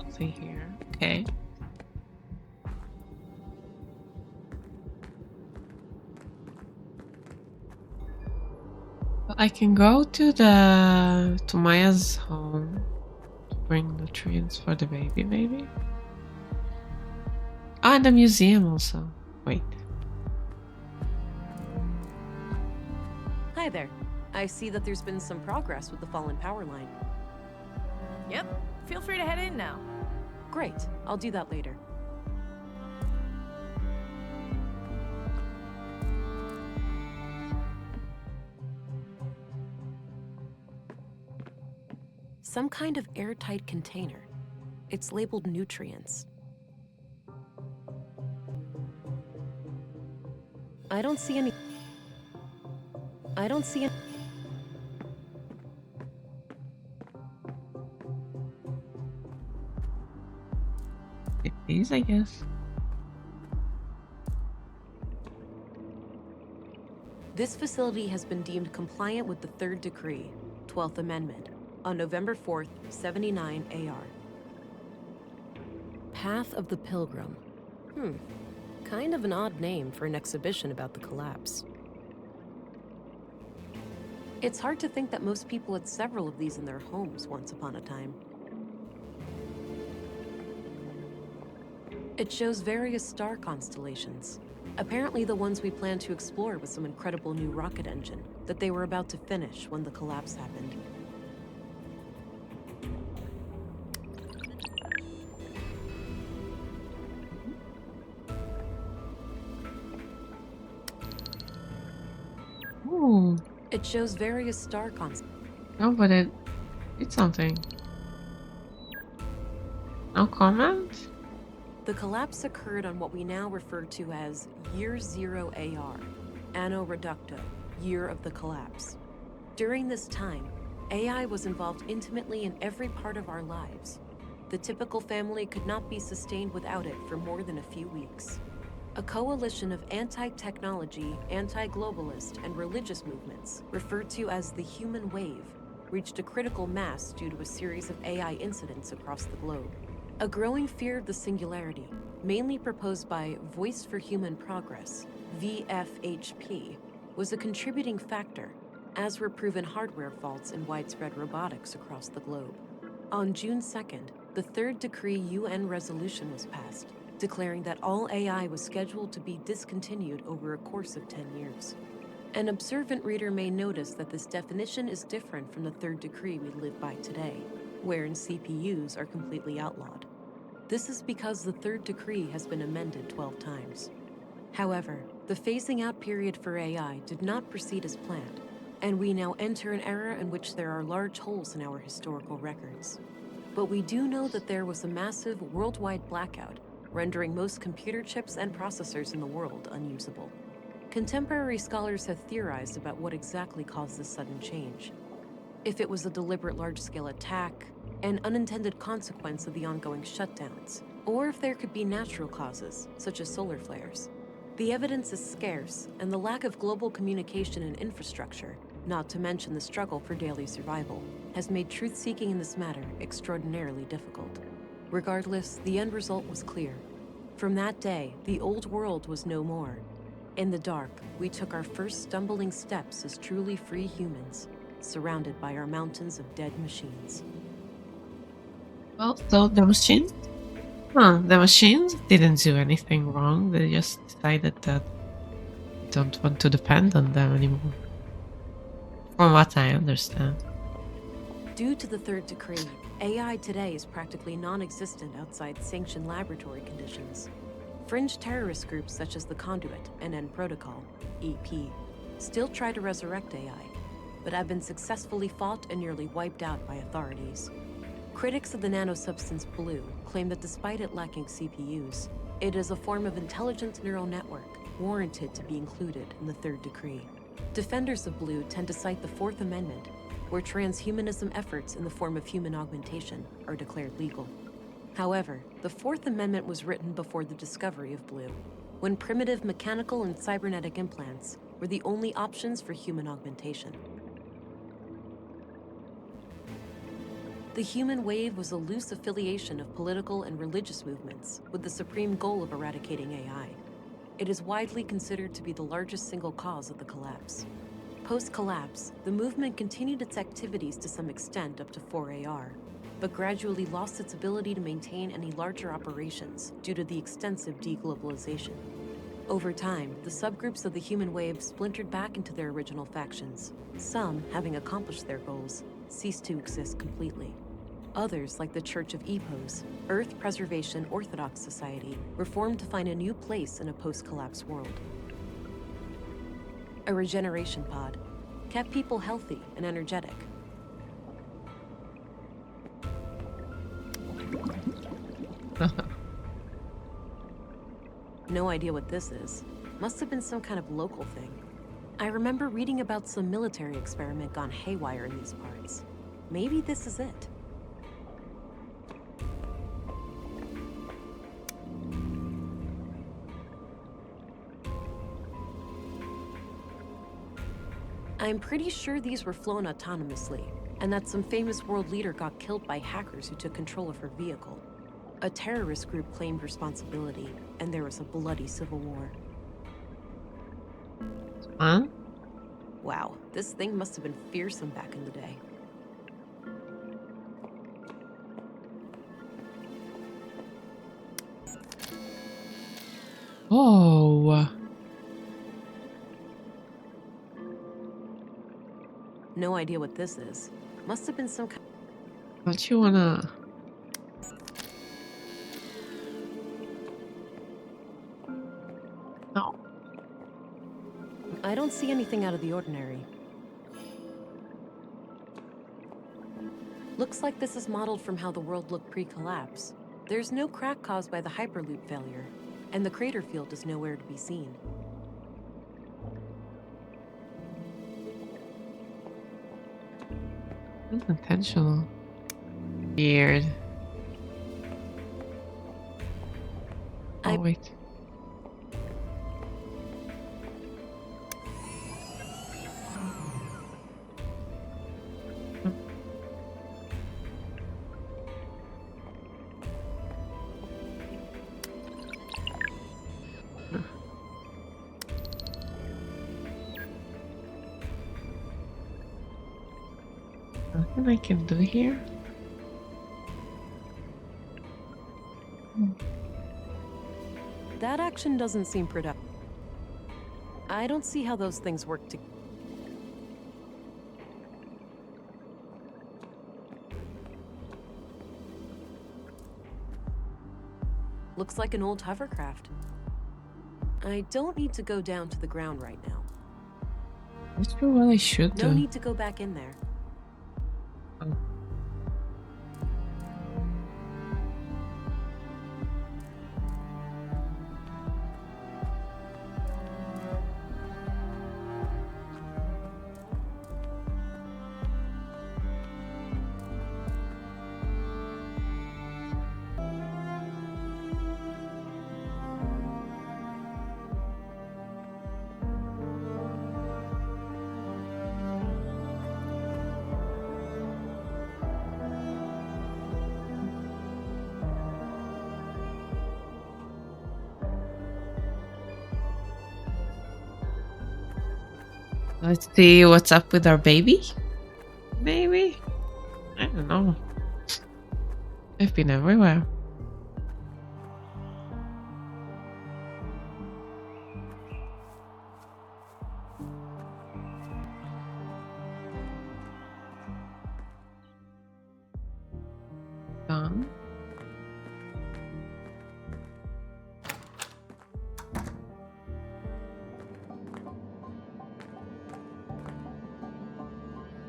Nothing here. Okay. I can go to Maya's home to bring nutrients for the baby, maybe. Ah, and the museum also. Wait. Hi there. I see that there's been some progress with the fallen power line. Yep, feel free to head in now. Great, I'll do that later. Some kind of airtight container. It's labeled nutrients. I don't see any. These, I guess. This facility has been deemed compliant with the Third Decree, 12th Amendment, on November 4th, 79 AR. Path of the Pilgrim. Kind of an odd name for an exhibition about the collapse. It's hard to think that most people had several of these in their homes once upon a time. It shows various star constellations. Apparently the ones we plan to explore with some incredible new rocket engine that they were about to finish when the collapse happened. Ooh. It shows various star constellations. No, but it's something. No comment? The collapse occurred on what we now refer to as Year Zero AR, Anno Reducto, Year of the Collapse. During this time, AI was involved intimately in every part of our lives. The typical family could not be sustained without it for more than a few weeks. A coalition of anti-technology, anti-globalist, and religious movements, referred to as the Human Wave, reached a critical mass due to a series of AI incidents across the globe. A growing fear of the singularity, mainly proposed by Voice for Human Progress, VFHP, was a contributing factor, as were proven hardware faults in widespread robotics across the globe. On June 2nd, the Third Decree UN resolution was passed, declaring that all AI was scheduled to be discontinued over a course of 10 years. An observant reader may notice that this definition is different from the Third Decree we live by today, wherein CPUs are completely outlawed. This is because the Third Decree has been amended 12 times. However, the phasing out period for AI did not proceed as planned, and we now enter an era in which there are large holes in our historical records. But we do know that there was a massive worldwide blackout, rendering most computer chips and processors in the world unusable. Contemporary scholars have theorized about what exactly caused this sudden change. If it was a deliberate large-scale attack, an unintended consequence of the ongoing shutdowns, or if there could be natural causes, such as solar flares. The evidence is scarce, and the lack of global communication and infrastructure, not to mention the struggle for daily survival, has made truth-seeking in this matter extraordinarily difficult. Regardless, the end result was clear. From that day, the old world was no more. In the dark, we took our first stumbling steps as truly free humans, surrounded by our mountains of dead machines. Well, so the machines didn't do anything wrong. They just decided that they don't want to depend on them anymore. From what I understand. Due to the Third Decree, AI today is practically non-existent outside sanctioned laboratory conditions. Fringe terrorist groups such as the Conduit and End Protocol, EP, still try to resurrect AI, but have been successfully fought and nearly wiped out by authorities. Critics of the nanosubstance Blue claim that despite it lacking CPUs, it is a form of intelligent neural network warranted to be included in the Third Decree. Defenders of Blue tend to cite the Fourth Amendment, where transhumanism efforts in the form of human augmentation are declared legal. However, the Fourth Amendment was written before the discovery of Blue, when primitive mechanical and cybernetic implants were the only options for human augmentation. The Human Wave was a loose affiliation of political and religious movements with the supreme goal of eradicating AI. It is widely considered to be the largest single cause of the collapse. Post-collapse, the movement continued its activities to some extent up to 4AR, but gradually lost its ability to maintain any larger operations due to the extensive deglobalization. Over time, the subgroups of the human wave splintered back into their original factions. Some, having accomplished their goals, ceased to exist completely. Others, like the Church of Epos, Earth Preservation Orthodox Society, were formed to find a new place in a post-collapse world. A regeneration pod kept people healthy and energetic. No idea what this is. Must have been some kind of local thing. I remember reading about some military experiment gone haywire in these parts. Maybe this is it. I'm pretty sure these were flown autonomously, and that some famous world leader got killed by hackers who took control of her vehicle. A terrorist group claimed responsibility, and there was a bloody civil war. Huh? Wow, this thing must have been fearsome back in the day. Oh. No idea what this is. Must have been some kind. Don't you wanna... No. I don't see anything out of the ordinary. Looks like this is modeled from how the world looked pre-collapse. There's no crack caused by the Hyperloop failure, and the crater field is nowhere to be seen. Unintentional. Weird. Oh, wait. Nothing I can do here? That action doesn't seem productive. I don't see how those things work together. Looks like an old hovercraft. I don't need to go down to the ground right now. Not sure what I should do. No need to go back in there. Oh. Let's see what's up with our baby. Maybe? I don't know. I've been everywhere. Done.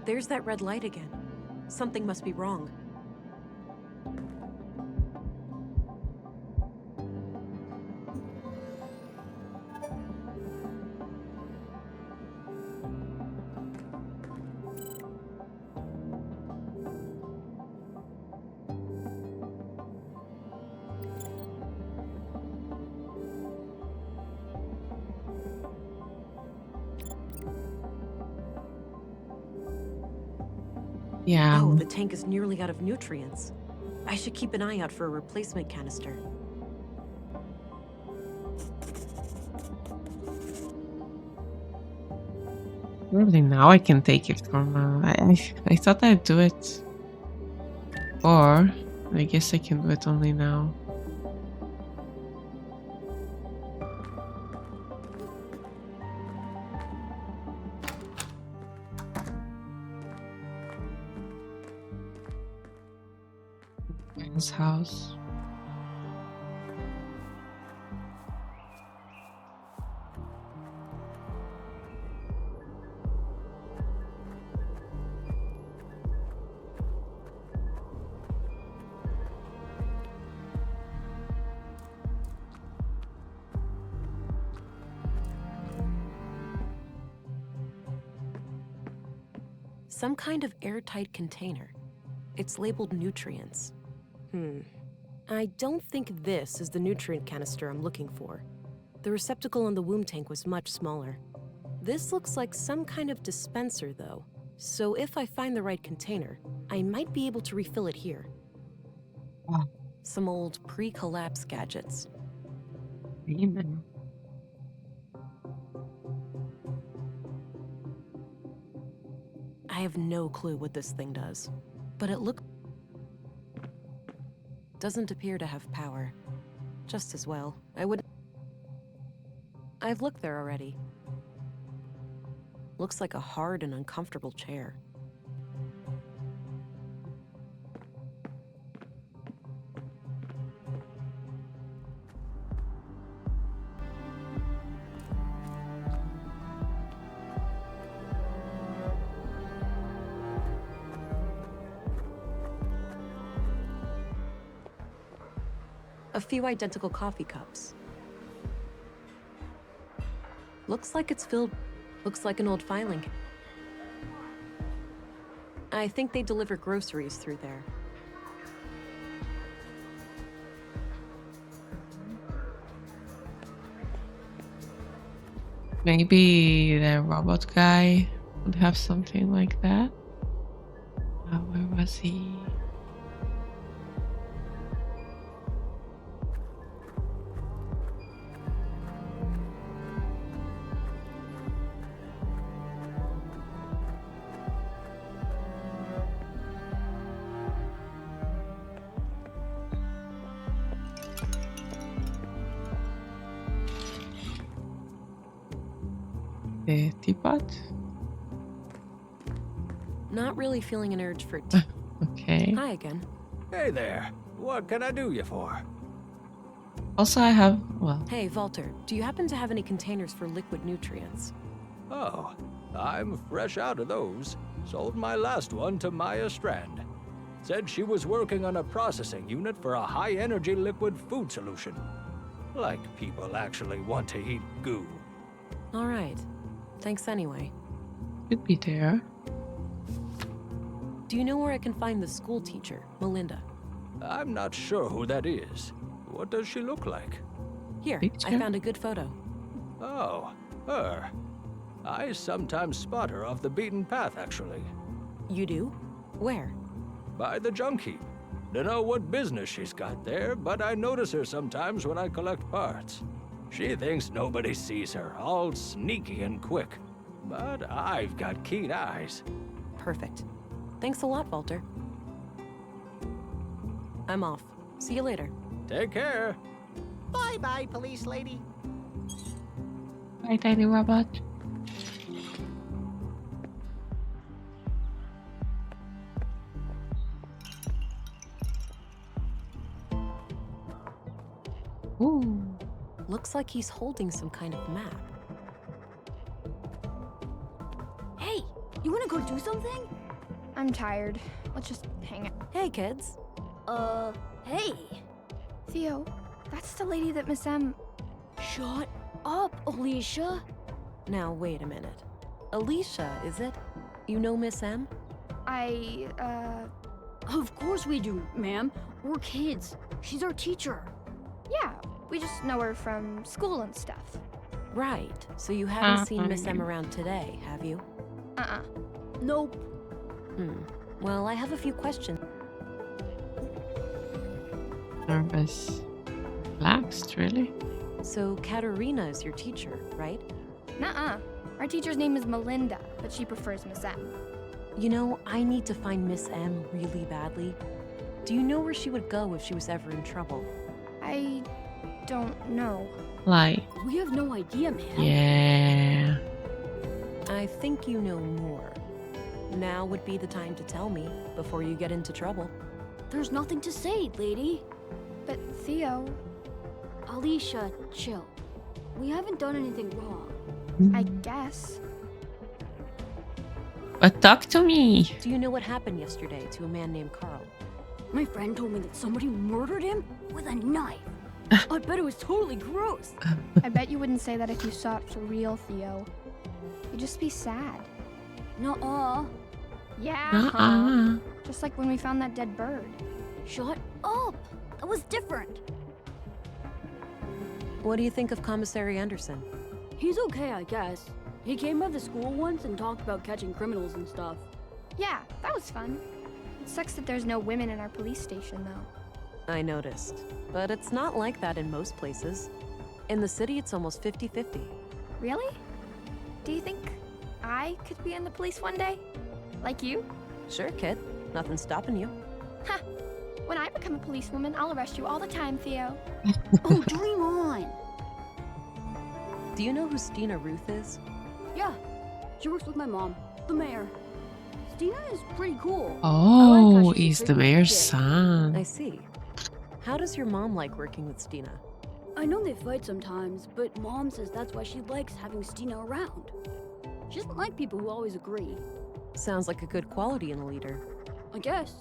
There's that red light again. Something must be wrong. Yeah. Oh, the tank is nearly out of nutrients. I should keep an eye out for a replacement canister. Only now I can take it from. I thought I'd do it, or I guess I can do it only now. His house. Some kind of airtight container. It's labeled nutrients. I don't think this is the nutrient canister I'm looking for. The receptacle in the womb tank was much smaller. This looks like some kind of dispenser, though. So if I find the right container, I might be able to refill it here. Wow. Some old pre-collapse gadgets. Amen. I have no clue what this thing does, but it doesn't appear to have power. Just as well. I've looked there already. Looks like a hard and uncomfortable chair. A few identical coffee cups. Looks like it's filled. Looks like an old filing. I think they deliver groceries through there. Maybe the robot guy would have something like that. Where was he? The teapot? Not really feeling an urge for tea. Okay. Hi again. Hey there. What can I do you for? Also, I have, well, Hey, Walter, do you happen to have any containers for liquid nutrients? Oh, I'm fresh out of those. Sold my last one to Maya Strand. Said she was working on a processing unit for a high-energy liquid food solution. Like people actually want to eat goo. All right. Thanks anyway. could be there. Do you know where I can find the school teacher, Melinda? I'm not sure who that is. What does she look like? Here, Picture? I found a good photo. Oh, her. I sometimes spot her off the beaten path, actually. You do? Where? By the junk heap. Dunno what business she's got there, but I notice her sometimes when I collect parts. She thinks nobody sees her, all sneaky and quick. But I've got keen eyes. Perfect. Thanks a lot, Walter. I'm off. See you later. Take care. Bye-bye, police lady. Bye, tiny robot. Ooh. Looks like he's holding some kind of map. Hey, you wanna go do something? I'm tired. Let's just hang out. Hey, kids. Hey. Theo, that's the lady that Miss M... Shut up, Alicia. Now, wait a minute. Alicia, is it? You know Miss M? Of course we do, ma'am. We're kids. She's our teacher. Yeah, we just know her from school and stuff. Right. So you haven't seen Miss M around today, have you? Nope. Well, I have a few questions. Nervous. Relaxed, really? So Katerina is your teacher, right? Nuh-uh. Our teacher's name is Melinda. but she prefers Miss M. You know, I need to find Miss M really badly. Do you know where she would go if she was ever in trouble? I don't know. Like, We have no idea, man. yeah. I think you know more. Now would be the time to tell me before you get into trouble. There's nothing to say, lady. But Theo, Alicia, chill. We haven't done anything wrong. I guess. But talk to me. Do you know what happened yesterday to a man named Carl? My friend told me that somebody murdered him with a knife. I bet it was totally gross. I bet you wouldn't say that if you saw it for real, Theo. You'd just be sad. Nuh-uh. Yeah. Uh-uh. Just like when we found that dead bird. Shut up. That was different. What do you think of Commissary Anderson? He's okay, I guess. He came by the school once and talked about catching criminals and stuff. Yeah, that was fun. It sucks that there's no women in our police station, though. I noticed. But it's not like that in most places. In the city, it's almost 50-50. Really? Do you think I could be in the police one day? Like you? Sure, kid. Nothing's stopping you. Ha! When I become a policewoman, I'll arrest you all the time, Theo. Oh, dream on. Do you know who Stina Ruth is? Yeah, she works with my mom, the mayor. Stina is pretty cool. Oh, she's he's a the big mayor's kid. son. I see. How does your mom like working with Stina? I know they fight sometimes, but Mom says that's why she likes having Stina around. She doesn't like people who always agree. Sounds like a good quality in a leader. I guess.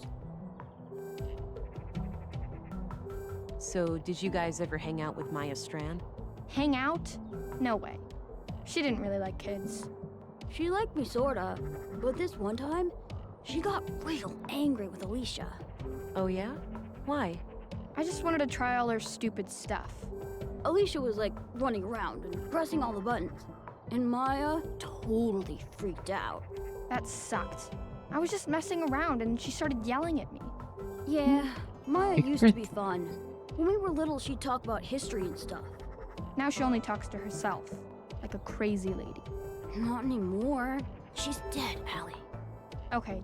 So, did you guys ever hang out with Maya Strand? Hang out? No way. She didn't really like kids. She liked me sorta, but this one time, she got real angry with Alicia. Oh yeah? Why? I just wanted to try all her stupid stuff. Alicia was like running around and pressing all the buttons, and Maya totally freaked out. That sucked. I was just messing around and she started yelling at me. Yeah, Maya used to be fun. When we were little, she'd talk about history and stuff. Now she only talks to herself, like a crazy lady. Not anymore. She's dead, Allie. Okay,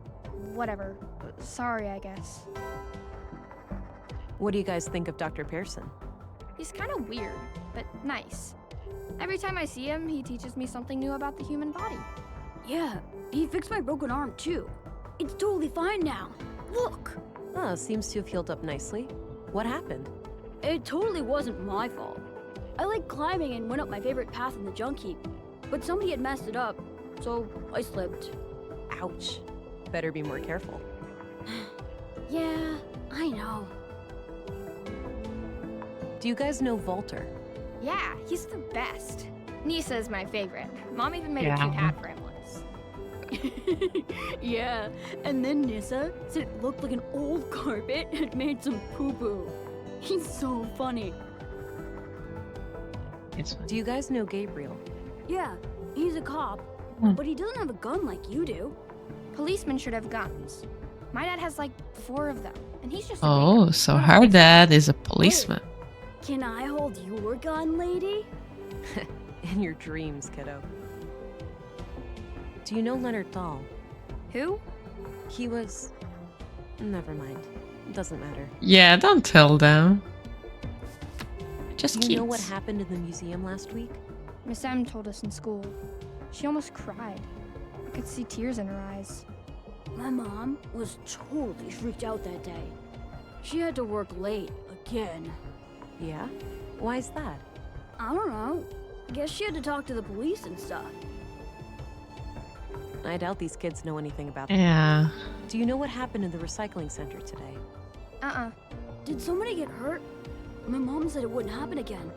whatever. Sorry, I guess. What do you guys think of Dr. Pearson? He's kind of weird, but nice. Every time I see him, he teaches me something new about the human body. Yeah, he fixed my broken arm too. It's totally fine now. Look! Oh, seems to have healed up nicely. What happened? It totally wasn't my fault. I liked climbing and went up my favorite path in the junk heap, but somebody had messed it up, so I slipped. Ouch. Better be more careful. Yeah, I know. Do you guys know Walter? Yeah, he's the best. Nisa is my favorite. Mom even made a Yeah. cute hat for him once. Yeah, and then Nissa said it looked like an old carpet had made some poo-poo. He's so funny. It's fine. Do you guys know Gabriel? Yeah, he's a cop, but he doesn't have a gun like you do. Policemen should have guns. My dad has like 4 of them, and he's just a Oh, baker. so her dad is a policeman. Can I hold your gun, lady? In your dreams, kiddo. Do you know Leonard Dahl? Who? He was... Never mind. Doesn't matter. Yeah, don't tell them. Just Do you know what kids. happened in the museum last week? Miss M told us in school. She almost cried. I could see tears in her eyes. My mom was totally freaked out that day. She had to work late again. Yeah? Why's that? I don't know. Guess she had to talk to the police and stuff. I doubt these kids know anything about that. Yeah. Do you know what happened in the recycling center today? Did somebody get hurt? My mom said it wouldn't happen again.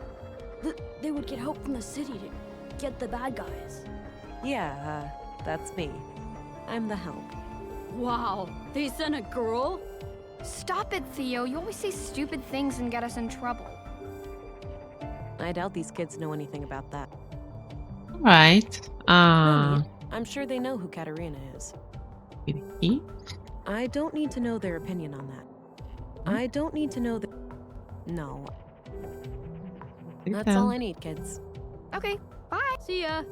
That they would get help from the city to get the bad guys. Yeah, that's me. I'm the help. Wow, they sent a girl? Stop it, Theo. You always say stupid things and get us in trouble. I doubt these kids know anything about that. Alright. No need. I'm sure they know who Katerina is. He? I don't need to know their opinion on that. I don't need to know the... No. That's all I need, kids. Okay, bye. See ya.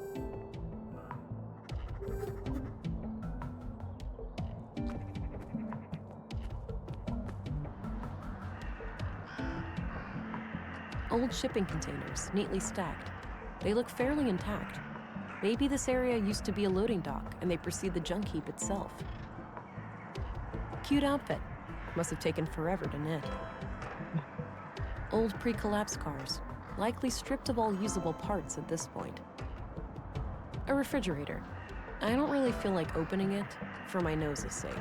Old shipping containers, neatly stacked. They look fairly intact. Maybe this area used to be a loading dock, and they precede the junk heap itself. Cute outfit. Must have taken forever to knit. Old pre-collapse cars, likely stripped of all usable parts at this point. A refrigerator. I don't really feel like opening it, for my nose's sake.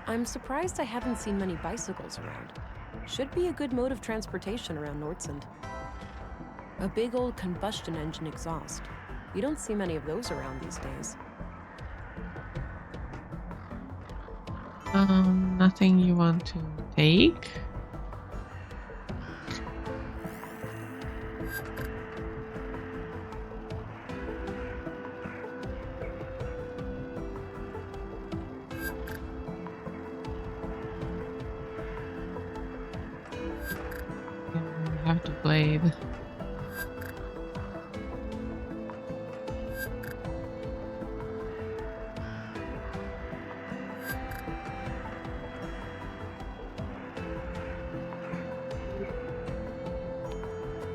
I'm surprised I haven't seen many bicycles around. Should be a good mode of transportation around Nordsund. A big old combustion engine exhaust. You don't see many of those around these days. Nothing you want to take? Have to blade.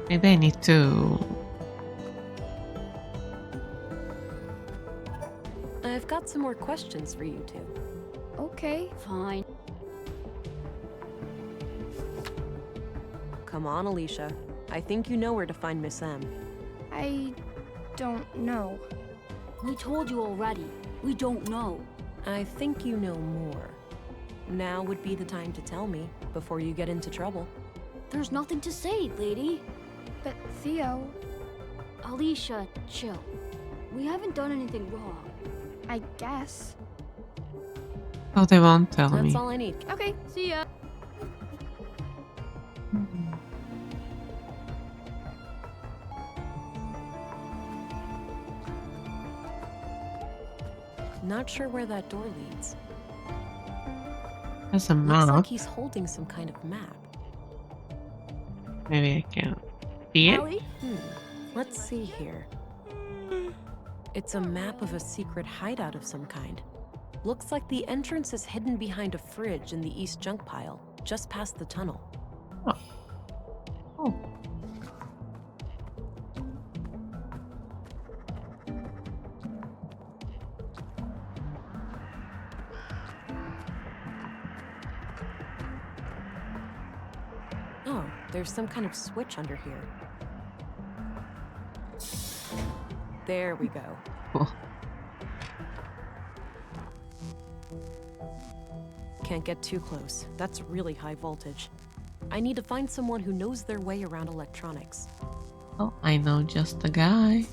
Maybe I need to. I've got some more questions for you two. Okay, fine. Come on, Alicia. I think you know where to find Miss M. I don't know. We told you already. We don't know. I think you know more. Now would be the time to tell me, before you get into trouble. There's nothing to say, lady. But Theo, Alicia, chill. We haven't done anything wrong. I guess. Oh, they won't tell me. That's all I need. Okay, see ya. Not sure where that door leads. That's a Looks map. like he's holding some kind of map. Maybe I can see it. Let's see here. It's a map of a secret hideout of some kind. Looks like the entrance is hidden behind a fridge in the east junk pile, just past the tunnel. Oh. Oh. Oh, there's some kind of switch under here. There we go. Cool. Can't get too close. That's really high voltage. I need to find someone who knows their way around electronics. Oh, I know just the guy.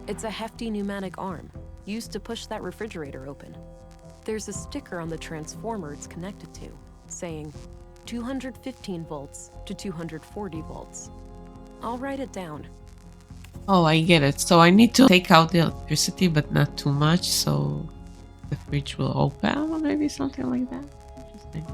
It's a hefty pneumatic arm, used to push that refrigerator open. There's a sticker on the transformer it's connected to, saying 215 volts to 240 volts. I'll write it down. Oh, I get it. So I need to take out the electricity, but not too much, so the fridge will open, or maybe something like that. Interesting.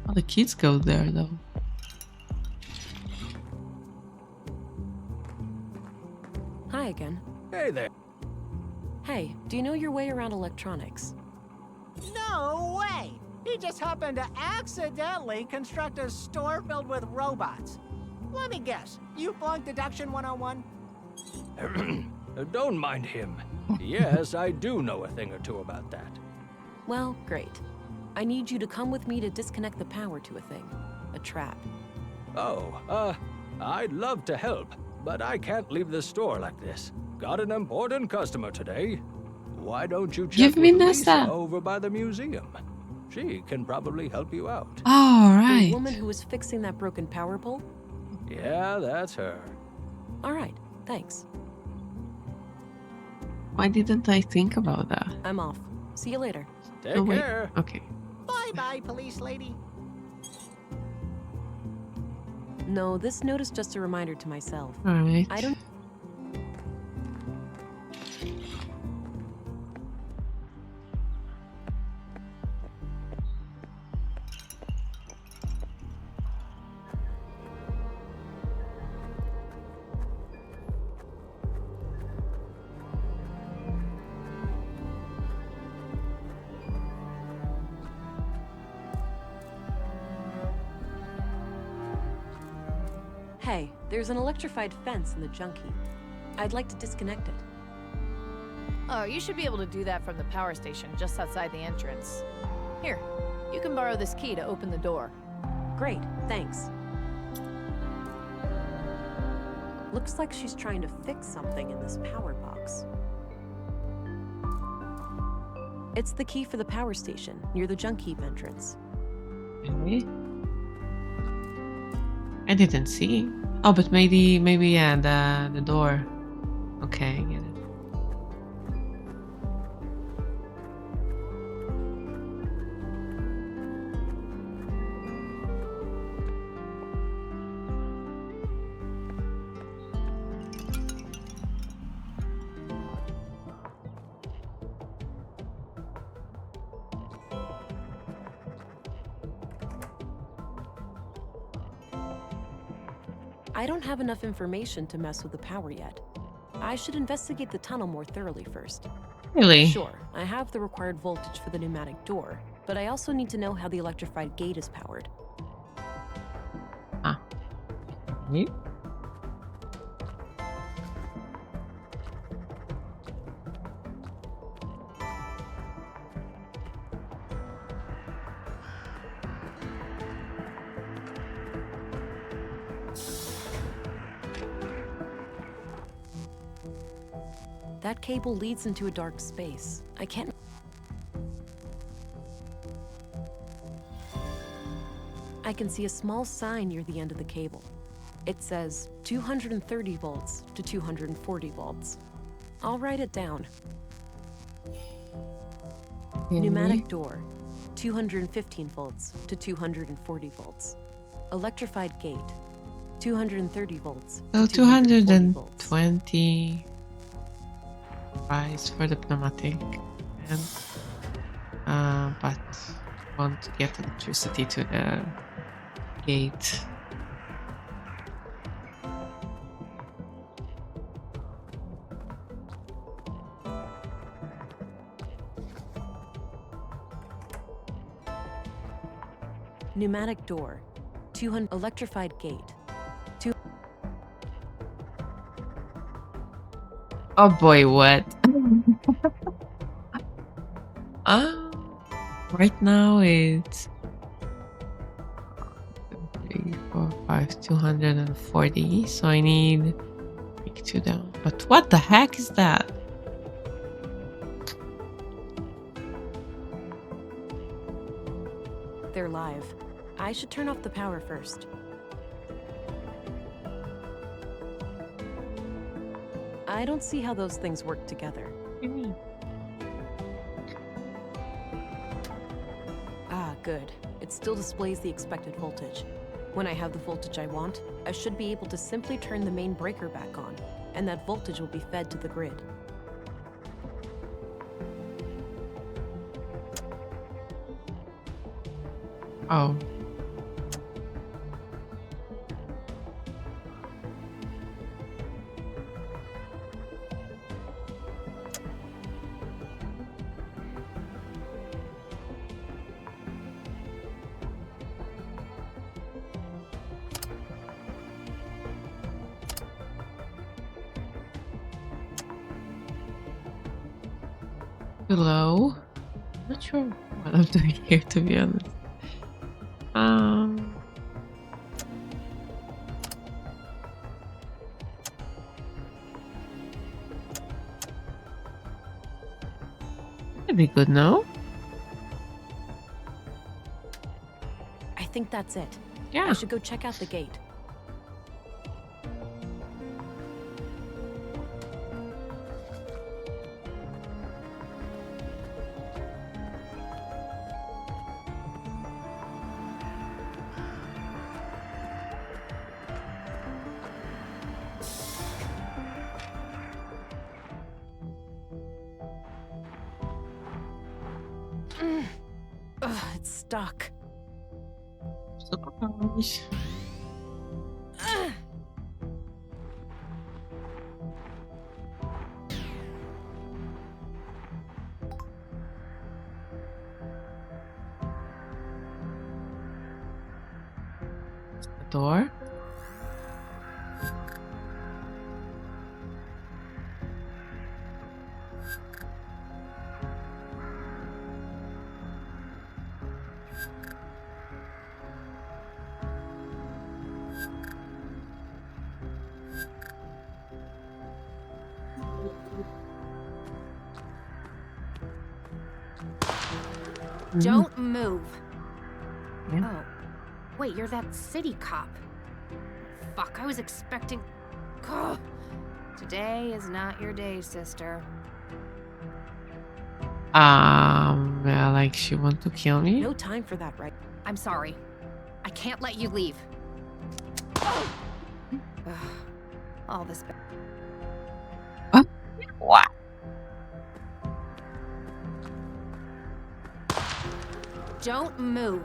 Oh, the kids go there though. Hi again. Hey there. Hey, do you know your way around electronics? No way! He just happened to accidentally construct a store filled with robots. Let me guess, you flunked Deduction 101? Don't mind him. Yes, I do know a thing or two about that. Well, great. I need you to come with me to disconnect the power to a thing. A trap. Oh, I'd love to help, but I can't leave the store like this. Got an important customer today. Why don't you check Give me with Nessa. Lisa over by the museum? She can probably help you out. All right. The woman who was fixing that broken power pole? Yeah, that's her. All right, thanks. Why didn't I think about that? I'm off. See you later. Take Oh, wait. care. Okay. Bye-bye, police lady. No, this note is just a reminder to myself. Alright. I don't. Hey, there's an electrified fence in the junk heap. I'd like to disconnect it. Oh, you should be able to do that from the power station just outside the entrance. Here, you can borrow this key to open the door. Great, thanks. Looks like she's trying to fix something in this power box. It's the key for the power station near the junk heap entrance. Okay. I didn't see. Oh, but maybe yeah, the door. Okay, I get it. I don't have enough information to mess with the power yet. I should investigate the tunnel more thoroughly first. Really? Sure, I have the required voltage for the pneumatic door, but I also need to know how the electrified gate is powered. Ah. Okay. That cable leads into a dark space. I can't... I can see a small sign near the end of the cable. It says 230 volts to 240 volts. I'll write it down. Pneumatic door, 215 volts to 240 volts. Electrified gate, 230 volts So to 240 volts. 220 price for the pneumatic, and but want to get electricity to the gate. Pneumatic door, 200 electrified gate. Oh boy, what? Right now it's 3, 4, 5, 240. So I need break 2 down. But what the heck is that? They're live. I should turn off the power first. I don't see how those things work together. What do you mean? Ah, good. It still displays the expected voltage. When I have the voltage I want, I should be able to simply turn the main breaker back on, and that voltage will be fed to the grid. Oh. Too low. I'm not sure what I'm doing here, to be honest. That'd be good, no? I think that's it. Yeah. I should go check out the gate. It's stuck. Surprise. The door. Don't move. Yeah. Oh. Wait, you're that city cop. Fuck, I was expecting... Ugh. Today is not your day, sister. Yeah, like she want to kill me? No time for that, right? I'm sorry. I can't let you leave. Ugh. All this... What? Don't move.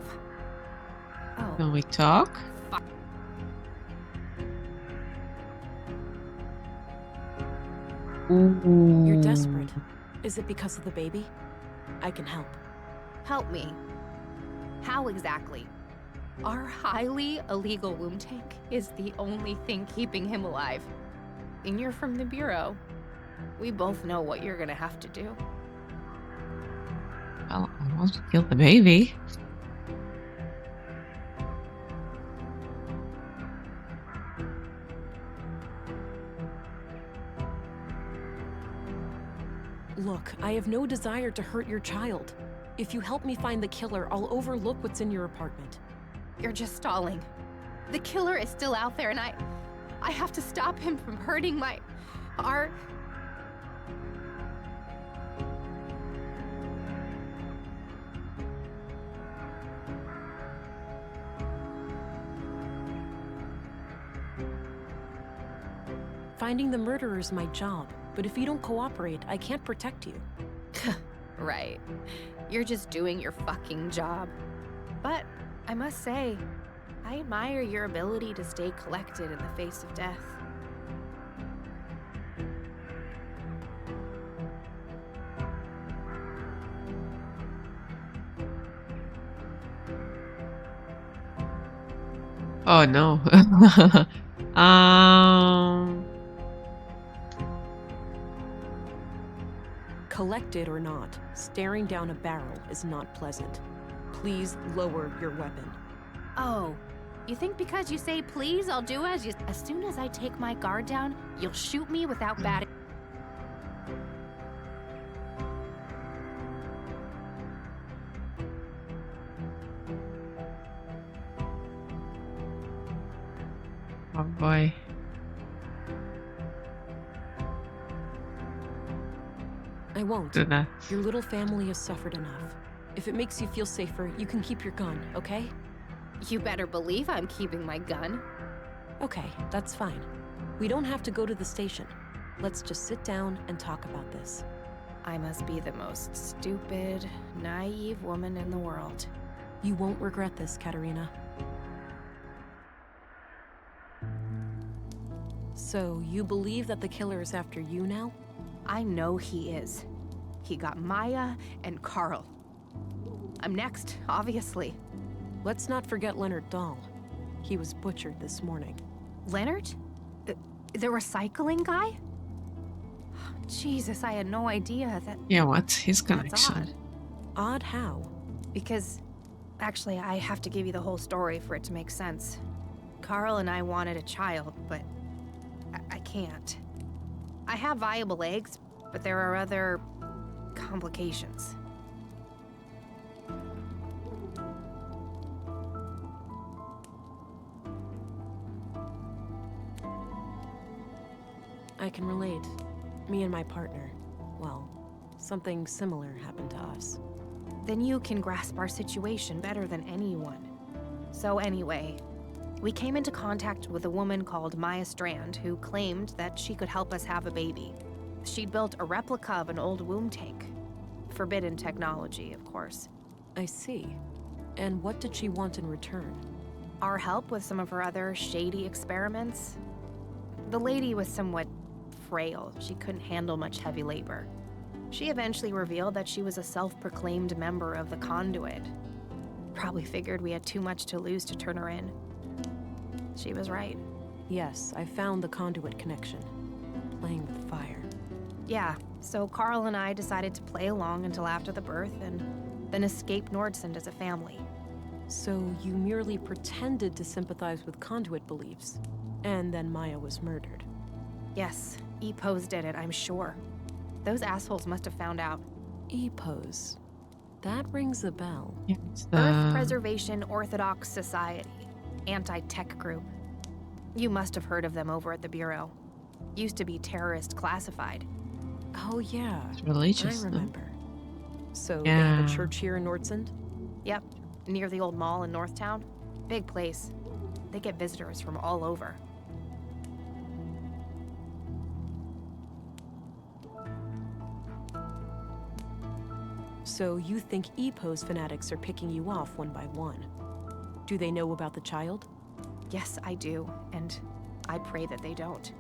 Oh. Can we talk? Fuck. Ooh. You're desperate. Is it because of the baby? I can help. Help me. How exactly? Our highly illegal womb tank is the only thing keeping him alive. And you're from the Bureau. We both know what you're gonna have to do. Well, I want to kill the baby. Look, I have no desire to hurt your child. If you help me find the killer, I'll overlook what's in your apartment. You're just stalling. The killer is still out there and I have to stop him from hurting our... Finding the murderer is my job, but if you don't cooperate, I can't protect you. Right. You're just doing your fucking job. But I must say, I admire your ability to stay collected in the face of death. Oh no. Collected or not, staring down a barrel is not pleasant. Please lower your weapon. Oh, you think because you say please, I'll do as you... As soon as I take my guard down, you'll shoot me without batting... Oh boy. I won't. Do that. Your little family has suffered enough. If it makes you feel safer, you can keep your gun, okay? You better believe I'm keeping my gun. Okay, that's fine. We don't have to go to the station. Let's just sit down and talk about this. I must be the most stupid, naive woman in the world. You won't regret this, Katerina. So, you believe that the killer is after you now? I know he is. He got Maya and Carl. I'm next, obviously. Let's not forget Leonard Dahl. He was butchered this morning. Leonard? The recycling guy? Jesus, I had no idea that... Yeah, what's his That's connection? odd. Odd how? Because, actually, I have to give you the whole story for it to make sense. Carl and I wanted a child, but I can't. I have viable eggs, but there are other complications. I can relate. Me and my partner. Well, something similar happened to us. Then you can grasp our situation better than anyone. So anyway, we came into contact with a woman called Maya Strand who claimed that she could help us have a baby. She'd built a replica of an old womb tank. Forbidden technology, of course. I see. And what did she want in return? Our help with some of her other shady experiments. The lady was somewhat frail. She couldn't handle much heavy labor. She eventually revealed that she was a self-proclaimed member of the Conduit. Probably figured we had too much to lose to turn her in. She was right. Yes, I found the Conduit connection. Playing with fire. Yeah, so Carl and I decided to play along until after the birth and then escape Nordsund as a family. So you merely pretended to sympathize with Conduit beliefs, and then Maya was murdered. Yes, E-Pose did it, I'm sure. Those assholes must have found out. E-Pose. That rings a bell. Yeah, it's the Earth Preservation Orthodox Society. Anti-tech group. You must have heard of them over at the Bureau. Used to be terrorist classified. Oh yeah, it's religious. I no? remember. So they have Yeah. a church here in Nordsund? Yep, near the old mall in Northtown. Big place. They get visitors from all over. So you think E-Pose fanatics are picking you off one by one. Do they know about the child? Yes, I do, and I pray that they don't.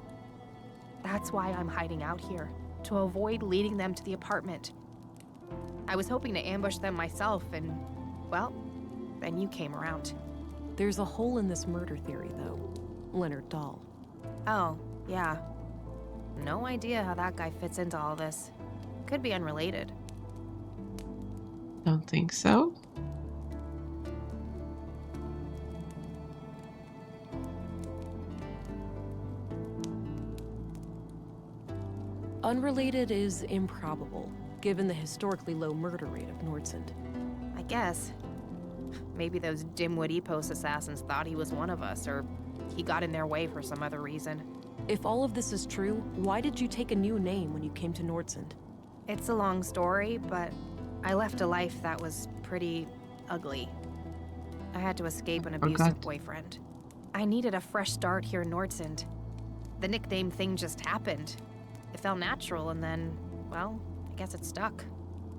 That's why I'm hiding out here, to avoid leading them to the apartment. I was hoping to ambush them myself, and, well, then you came around. There's a hole in this murder theory, though. Leonard Dahl. Oh, yeah. No idea how that guy fits into all this. Could be unrelated. Don't think so. Unrelated is improbable, given the historically low murder rate of Nordsund. I guess. Maybe those dimwit E-Pose assassins thought he was one of us, or he got in their way for some other reason. If all of this is true, why did you take a new name when you came to Nordsund? It's a long story, but I left a life that was pretty ugly. I had to escape an abusive Forgot. boyfriend. I needed a fresh start here in Nordsund. The nickname thing just happened. It felt natural, and then, well, I guess it stuck.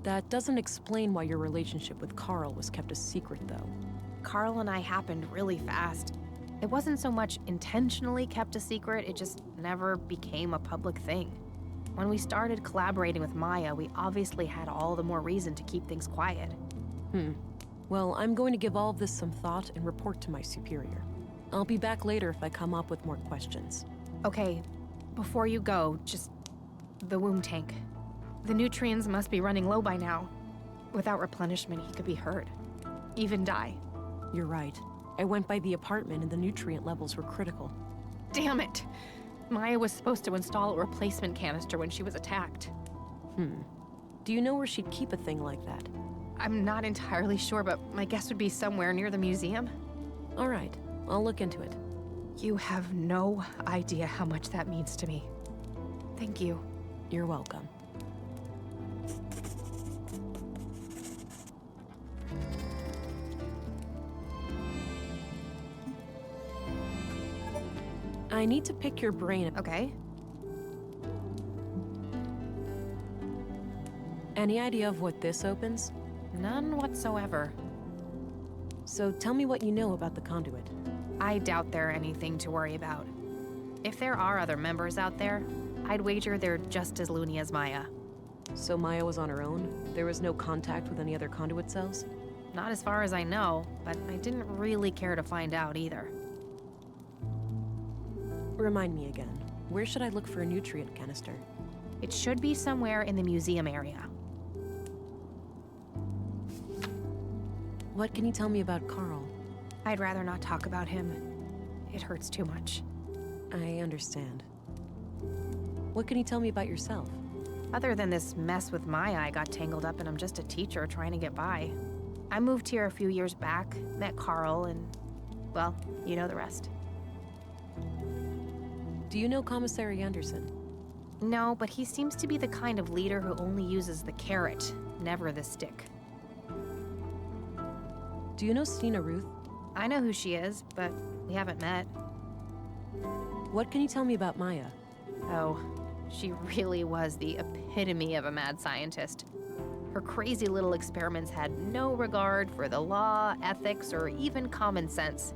That doesn't explain why your relationship with Carl was kept a secret, though. Carl and I happened really fast. It wasn't so much intentionally kept a secret, it just never became a public thing. When we started collaborating with Maya, we obviously had all the more reason to keep things quiet. Well, I'm going to give all of this some thought and report to my superior. I'll be back later if I come up with more questions. Okay, before you go, just the womb tank. The nutrients must be running low by now. Without replenishment, he could be hurt. Even die. You're right. I went by the apartment and the nutrient levels were critical. Damn it! Maya was supposed to install a replacement canister when she was attacked. Do you know where she'd keep a thing like that? I'm not entirely sure, but my guess would be somewhere near the museum. All right, I'll look into it. You have no idea how much that means to me. Thank you. You're welcome. I need to pick your brain. Okay. Any idea of what this opens? None whatsoever. So tell me what you know about the Conduit. I doubt they're anything to worry about. If there are other members out there, I'd wager they're just as loony as Maya. So Maya was on her own? There was no contact with any other Conduit cells? Not as far as I know, but I didn't really care to find out either. Remind me again, where should I look for a nutrient canister? It should be somewhere in the museum area. What can you tell me about Carl? I'd rather not talk about him. It hurts too much. I understand. What can you tell me about yourself? Other than this mess with Maya I got tangled up in, I'm just a teacher trying to get by. I moved here a few years back, met Carl, and, well, you know the rest. Do you know Commissary Anderson? No, but he seems to be the kind of leader who only uses the carrot, never the stick. Do you know Stina Ruth? I know who she is, but we haven't met. What can you tell me about Maya? Oh, she really was the epitome of a mad scientist. Her crazy little experiments had no regard for the law, ethics, or even common sense.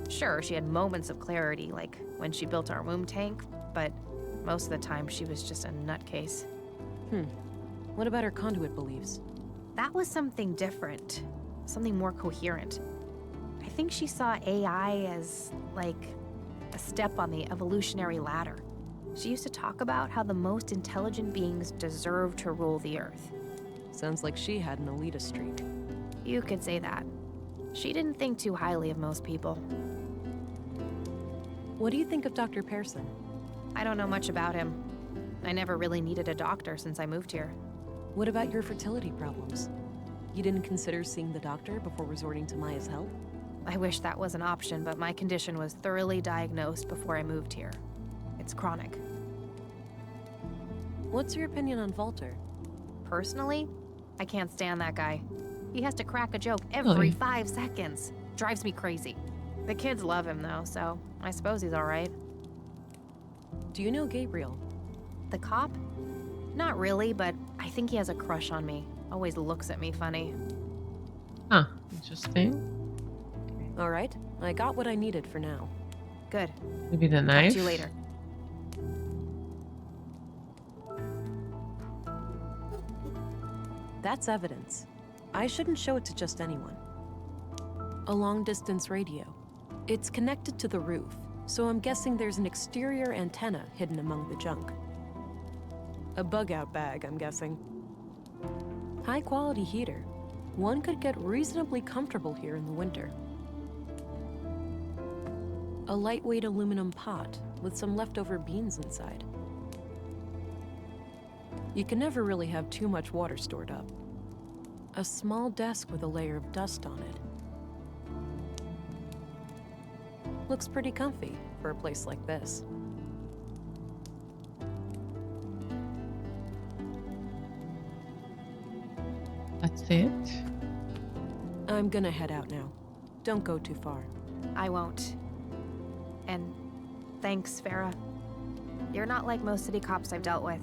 Sure, she had moments of clarity, like when she built our womb tank, but most of the time she was just a nutcase. What about her conduit beliefs? That was something different, something more coherent. I think she saw AI as, like, a step on the evolutionary ladder. She used to talk about how the most intelligent beings deserve to rule the Earth. Sounds like she had an elitist streak. You could say that. She didn't think too highly of most people. What do you think of Dr. Pearson? I don't know much about him. I never really needed a doctor since I moved here. What about your fertility problems? You didn't consider seeing the doctor before resorting to Maya's help? I wish that was an option, but my condition was thoroughly diagnosed before I moved here. It's chronic. What's your opinion on Walter? Personally, I can't stand that guy. He has to crack a joke every 5 seconds. Drives me crazy. The kids love him though, so I suppose he's all right. Do you know Gabriel? The cop? Not really, but I think he has a crush on me. Always looks at me funny. Huh, interesting. All right, I got what I needed for now. Good. Maybe the Talk knife? to you later. That's evidence. I shouldn't show it to just anyone. A long-distance radio. It's connected to the roof, so I'm guessing there's an exterior antenna hidden among the junk. A bug-out bag, I'm guessing. High-quality heater. One could get reasonably comfortable here in the winter. A lightweight aluminum pot with some leftover beans inside. You can never really have too much water stored up. A small desk with a layer of dust on it. Looks pretty comfy for a place like this. That's it? I'm gonna head out now. Don't go too far. I won't. And thanks, Vera. You're not like most city cops I've dealt with.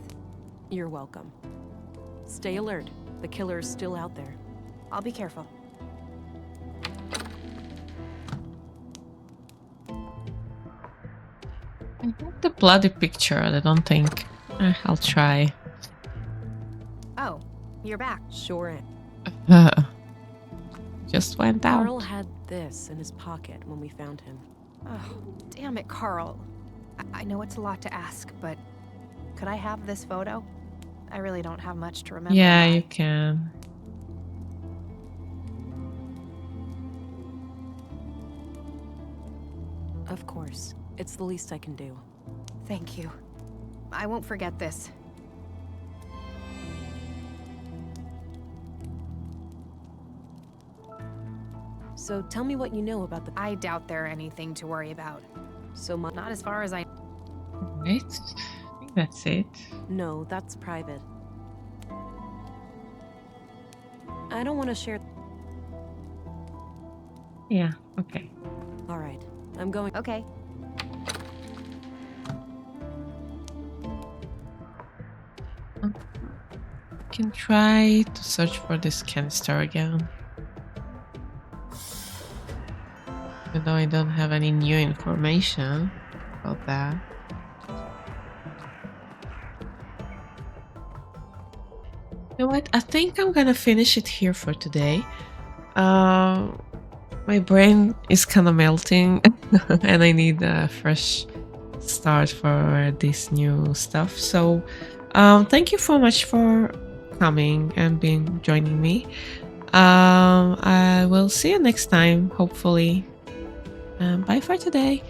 You're welcome. Stay alert. The killer is still out there. I'll be careful. I have the bloody picture. I don't think. I'll try. Oh, you're back. Sure am. Just went out. Carl had this in his pocket when we found him. Oh, damn it, Carl. I know it's a lot to ask, but could I have this photo? I really don't have much to remember. Yeah, you can. Of course. It's the least I can do. Thank you. I won't forget this. So tell me what you know about the... I doubt there are anything to worry about. So much... Not as far as I... Right. I think that's it. No, that's private. I don't want to share... Yeah, okay. All right. I'm going... Okay. Can try to search for this canister again. Even though I don't have any new information about that. You know what? I think I'm gonna finish it here for today. My brain is kind of melting and I need a fresh start for this new stuff. So thank you so much for coming and joining me. I will see you next time, hopefully. Bye for today.